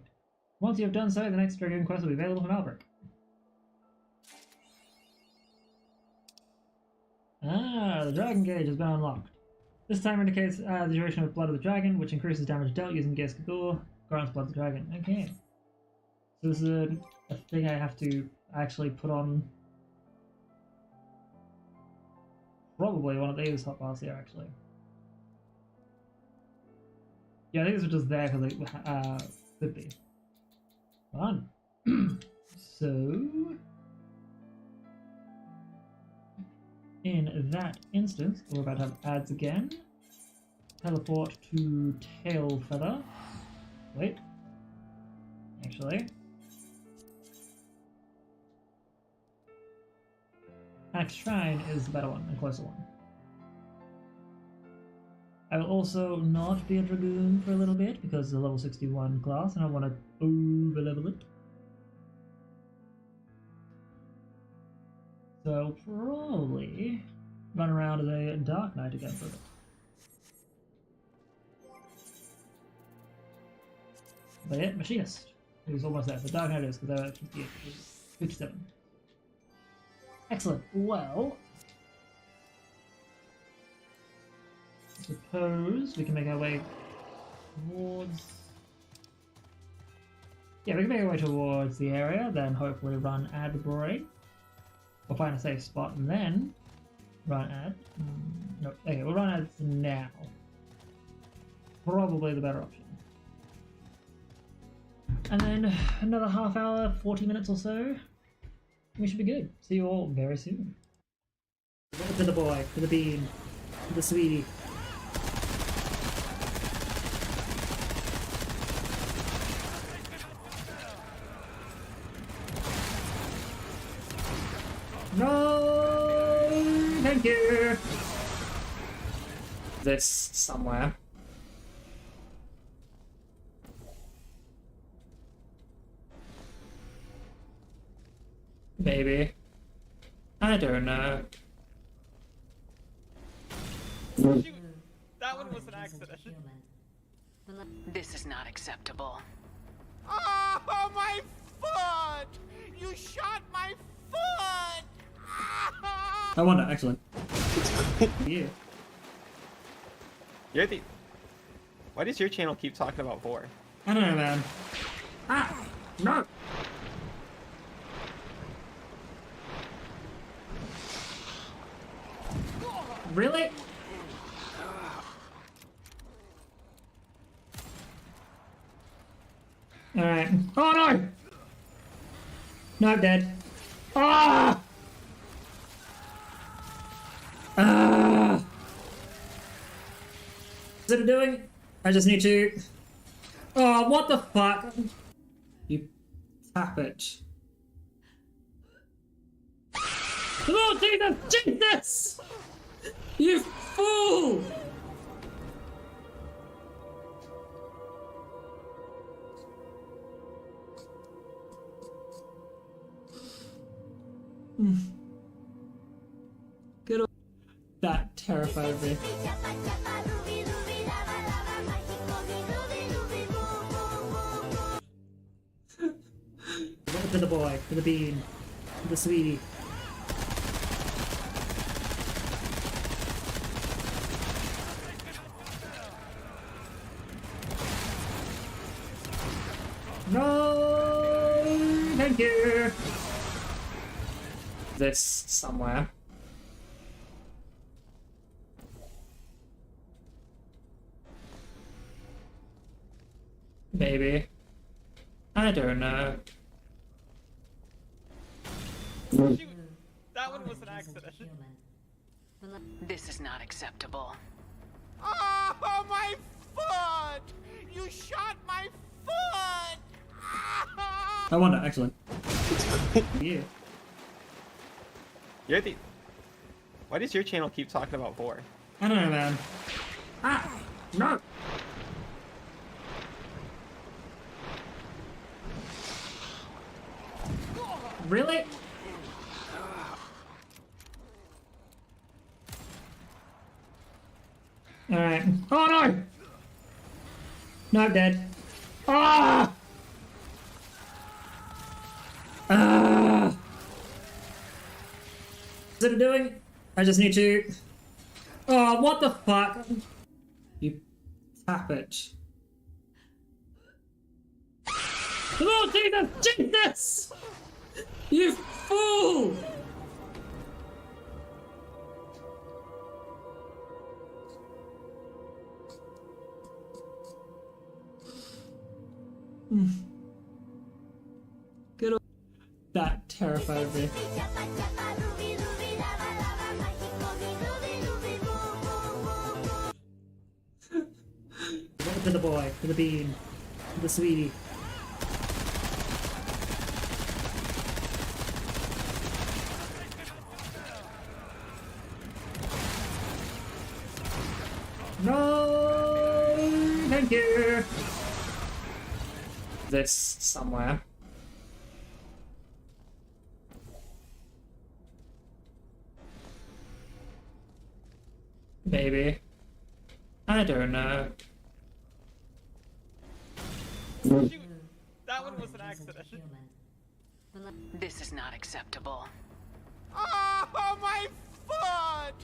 Once you have done so, the next Dragoon quest will be available from Albrecht. The Dragon Gauge has been unlocked. This timer indicates the duration of Blood of the Dragon, which increases damage dealt using Gear Skador. Grants Blood of the Dragon. Okay. So this is a thing I have to actually put on. Probably one of these hotbars here, actually. Yeah, I think this was just there because it could be. Fun. So, in that instance, we're about to have ads again. Teleport to Tailfeather. Wait. Actually. Axe Shrine is the better one, the closer one. I will also not be a Dragoon for a little bit because it's a level 61 class and I want to over-level it. So I'll probably run around as a Dark Knight again for a bit. But yeah, Machinist. He was almost there. The Dark Knight is because they're at 58, 57. Excellent. Well, I suppose we can make our way towards... Yeah, we can make our way towards the area, then hopefully run ad break. We'll find a safe spot and then run ad. No, okay, we'll run ads now. Probably the better option. And then another half hour, 40 minutes or so. We should be good. See you all very soon. To the boy, to the bean, to the sweetie. No! Thank you! This somewhere. Maybe. I don't know. Shoot! That one was an accident. This is not acceptable. Oh, my foot! You shot my foot! I wonder, actually. Yeah. You're the... Why does your channel keep talking about 4? I don't know, man. Ah! No! Really? Alright. Oh no! No, I'm dead. Ah! Ah! Is it doing? I just need to... Oh, what the fuck? You tap it. Oh, Jesus! Jesus! You fool! Good old... That terrified me. To the boy, to the bean, to the sweetie. No, thank you. This somewhere. Maybe. I don't know. Shoot! That one was an accident. This is not acceptable. Oh, my foot! You shot my foot! I wonder, excellent. Yeah. You're the. Why does your channel keep talking about 4? I don't know, man. Ah! No! Really? Alright. Oh no! No, I'm dead. Ah! Ah! What's it doing? I just need to... Oh, what the fuck? You tap it. Oh, Jesus! Jesus! You fool! Good old... That terrified me. To the boy, to the bean, to the sweetie. No, thank you. This somewhere. Maybe. I don't know. Shoot! That one was an accident. This is not acceptable. Oh, my foot!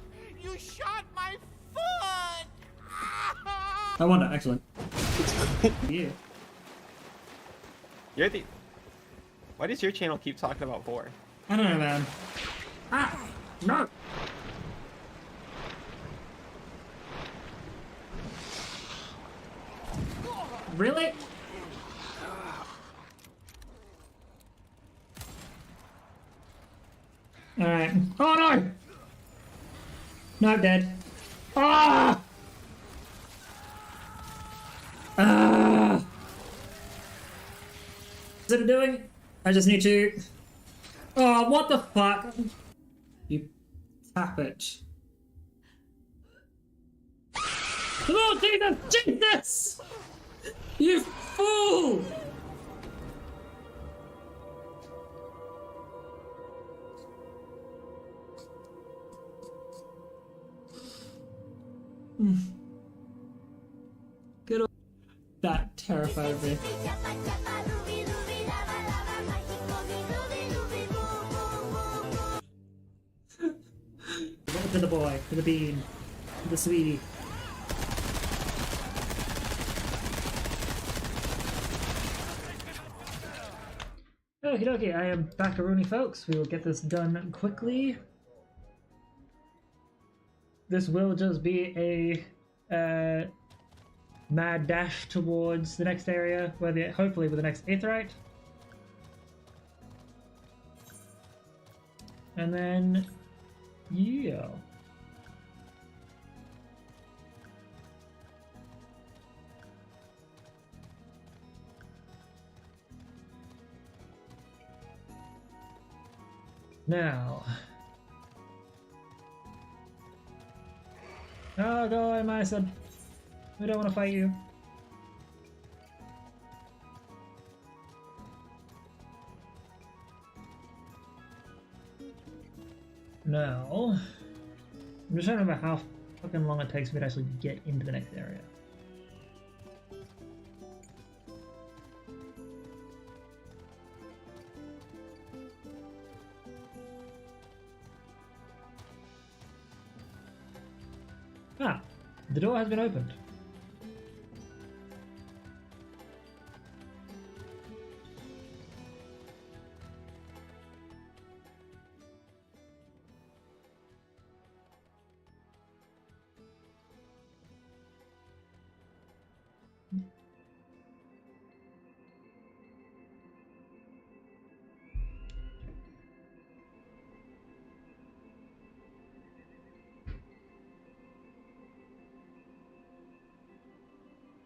You shot my foot! I wonder, excellent. Yeah. You're the. Why does your channel keep talking about 4? I don't know, man. Ah! No! Really? Alright. Oh no! No, I'm dead. Ah! Ah! What's it doing? I just need to... Oh, what the fuck? You tap it. Oh, Jesus! Jesus! You fool! Good old... That terrified me. To the boy, to the bean, to the sweetie. Okie dokie, I am back to Rooney, folks. We will get this done quickly. This will just be a mad dash towards the next area, where the hopefully with the next Aetheryte. And then, yeah. Now, Oh, go away, Myson. We don't want to fight you. Now, I'm just trying to remember how fucking long it takes me to actually get into the next area. Ah, the door has been opened.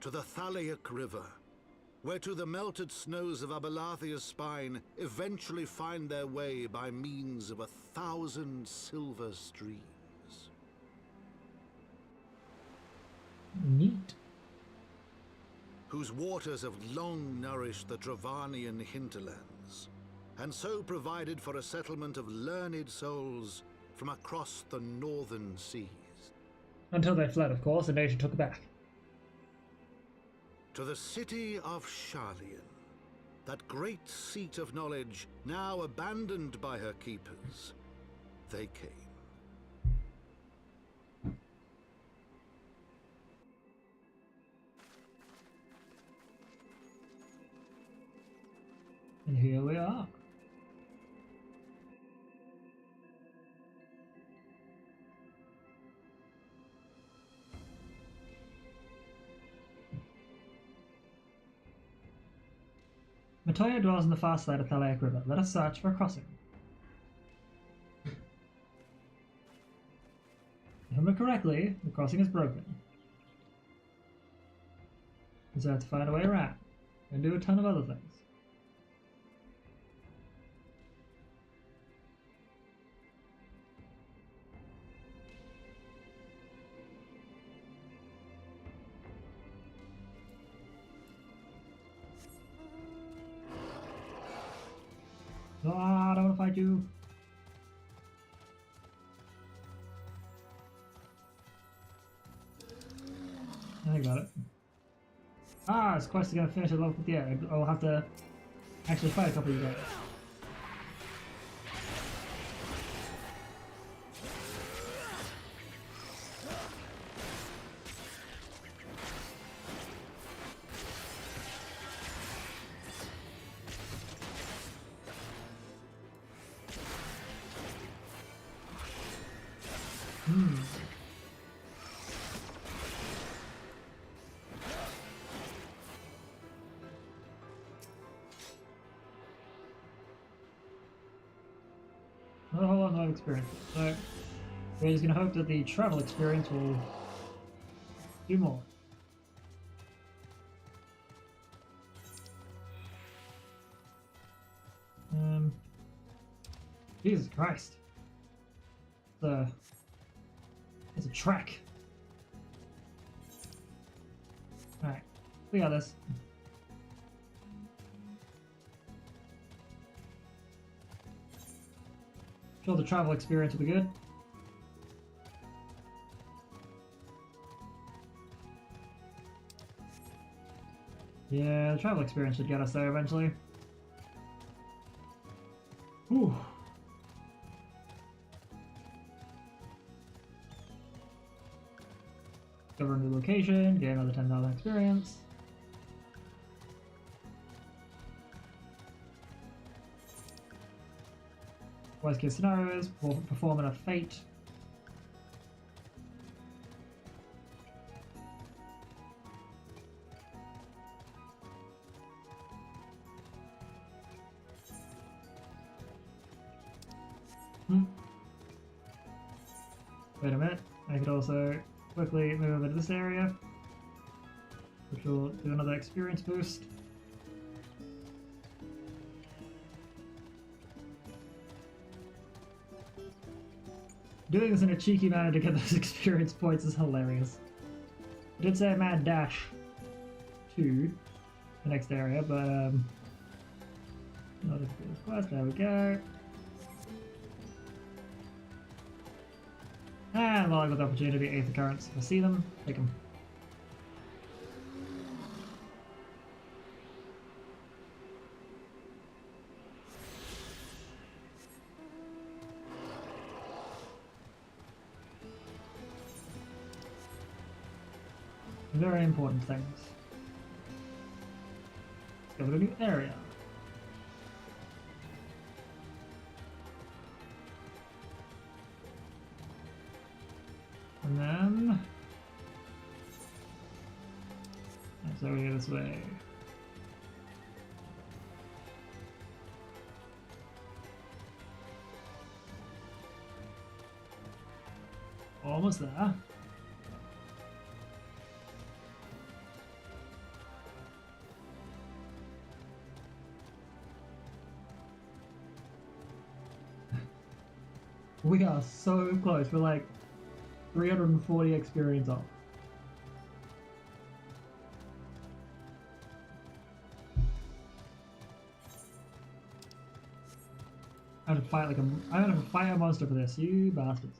To the Thalaic River, where to the melted snows of Abelathia's spine eventually find their way by means of 1,000 silver streams. Neat. Whose waters have long nourished the Dravanian hinterlands, and so provided for a settlement of learned souls from across the northern seas. Until they fled, of course, and Asia took it back. To the city of Sharlayan, that great seat of knowledge now abandoned by her keepers, they came. And here we are. Matoya dwells on the far side of Thalaic River. Let us search for a crossing. If I remember correctly, the crossing is broken. So I have to find a way around and do a ton of other things. Ah, I don't want to fight you. I got it. Ah, this quest is going to finish at level 50. Yeah, I'll have to actually fight a couple of you guys. Not a whole lot of experience. So we're just gonna hope that the travel experience will do more. Jesus Christ. It's a trek. Alright, we got this. Sure, the travel experience will be good. Yeah, the travel experience should get us there eventually. Whew. Discover a new location, get another 10,000 experience. Worst case scenarios, perform in a fate. Wait a minute, I could also quickly move over to this area, which will do another experience boost. Doing this in a cheeky manner to get those experience points is hilarious. I did say a mad dash to the next area, but not as good as quest. There we go. And while I've got the opportunity, Aether Currents. If I see them, take them. Very important things. Let's go to a new area. And then let's over here this way. Almost there. We are so close. We're like 340 experience off. I have to fight like a. I have to fight a monster for this, you bastards.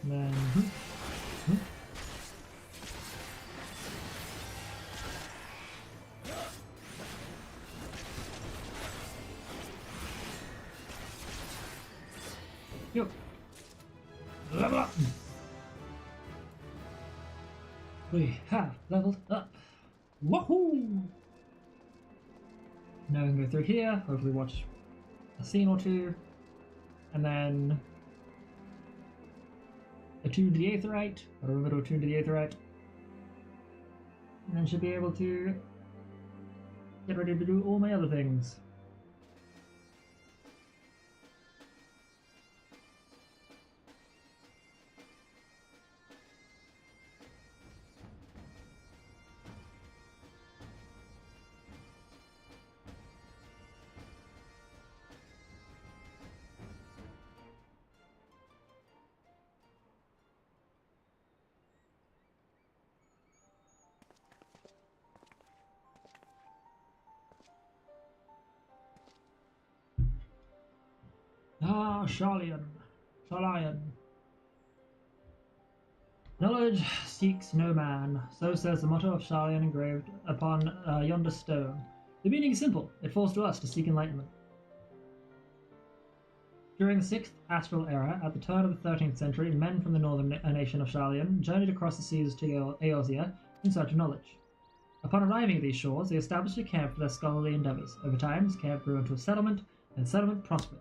And then. Yo. Level up. We have leveled up. Woohoo! Now we can go through here, hopefully watch a scene or two, and then attune to the Aetheryte, or remember to attune to the Aetheryte, and then should be able to get ready to do all my other things. Ah, Sharlayan. Knowledge seeks no man, so says the motto of Sharlayan engraved upon yonder stone. The meaning is simple, it falls to us to seek enlightenment. During the 6th Astral Era, at the turn of the 13th century, men from the northern nation of Sharlayan journeyed across the seas to Eorzea in search of knowledge. Upon arriving at these shores, they established a camp for their scholarly endeavours. Over time, this camp grew into a settlement, and the settlement prospered.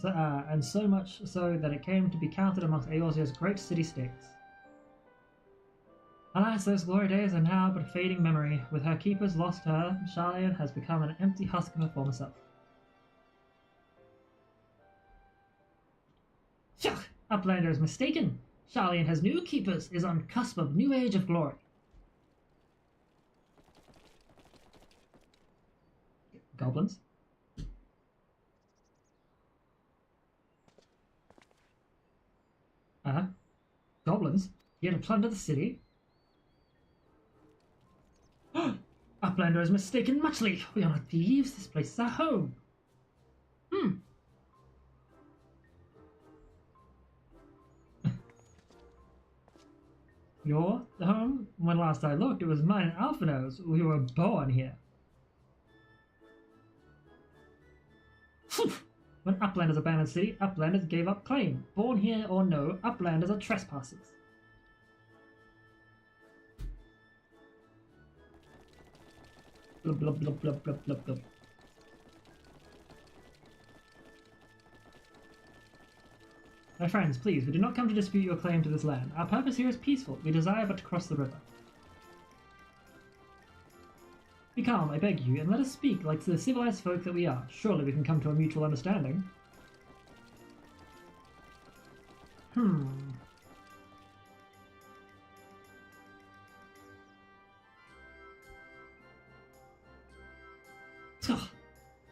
And so much so that it came to be counted amongst Eorzea's great city-states. Alas, those glory days are now but a fading memory. With her keepers lost to her, Sharlayan has become an empty husk of her former self. Phew! Uplander is mistaken. Sharlayan has new keepers, is on cusp of new age of glory. Goblins. Goblins? Here to plunder the city? Uplander is mistaken muchly. We are not thieves. This place is our home. Your home? When last I looked, it was mine and Alphino's. We were born here. When Uplanders abandoned the city, Uplanders gave up claim. Born here or no, Uplanders are trespassers. Blub, blub, blub, blub, blub, blub, blub. My friends, please, we do not come to dispute your claim to this land. Our purpose here is peaceful. We desire but to cross the river. Be calm, I beg you, and let us speak like the civilized folk that we are. Surely we can come to a mutual understanding.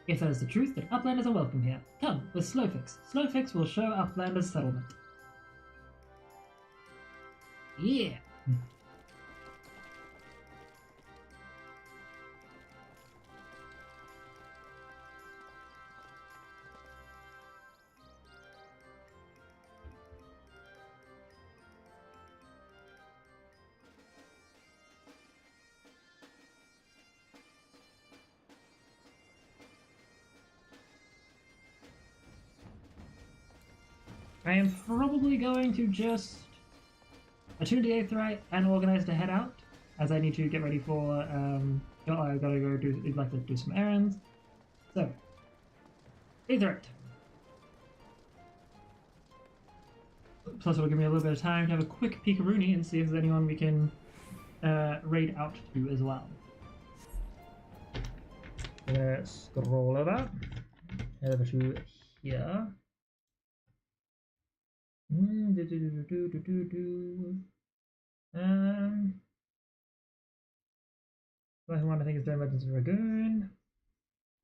If that is the truth, then Uplanders are welcome here. Come, with Slowfix. Slowfix will show Uplanders settlement. Yeah! I am probably going to just attune the Aetheryte and organize to head out, as I need to get ready for, I gotta go do some errands. So, Aetheryte. Plus it'll give me a little bit of time to have a quick peek-a-rooney and see if there's anyone we can raid out to as well. I'm gonna scroll over, head over to here. One I think is doing Legends of Ragoon.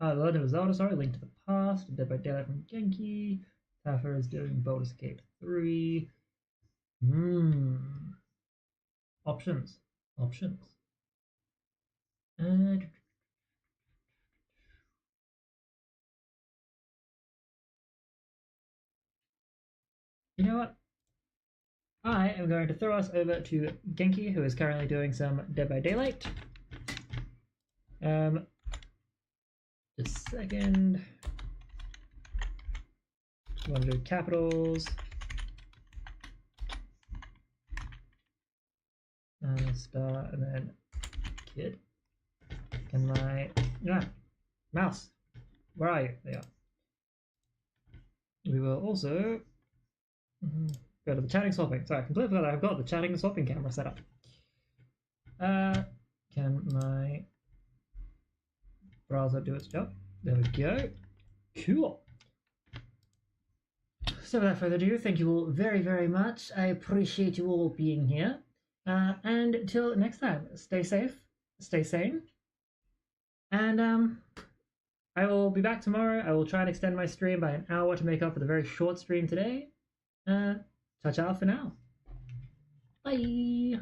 The Legend of Zelda, sorry, Link to the Past, Dead by Daylight from Genki. Taffer is doing Baldur's Gate 3. Options. You know what? I am going to throw us over to Genki, who is currently doing some Dead by Daylight. Just a second. Want to do capitals. Star and then kid. Can my mouse? Where are you? There you are. We will also go to the chatting swapping. Sorry, I completely forgot that I've got the chatting and swapping camera set up. Can my browser do its job? There we go. Cool. So without further ado, thank you all very, very much. I appreciate you all being here. And until next time, stay safe, stay sane. And I will be back tomorrow. I will try and extend my stream by an hour to make up for the very short stream today. Ciao ciao for now. Bye.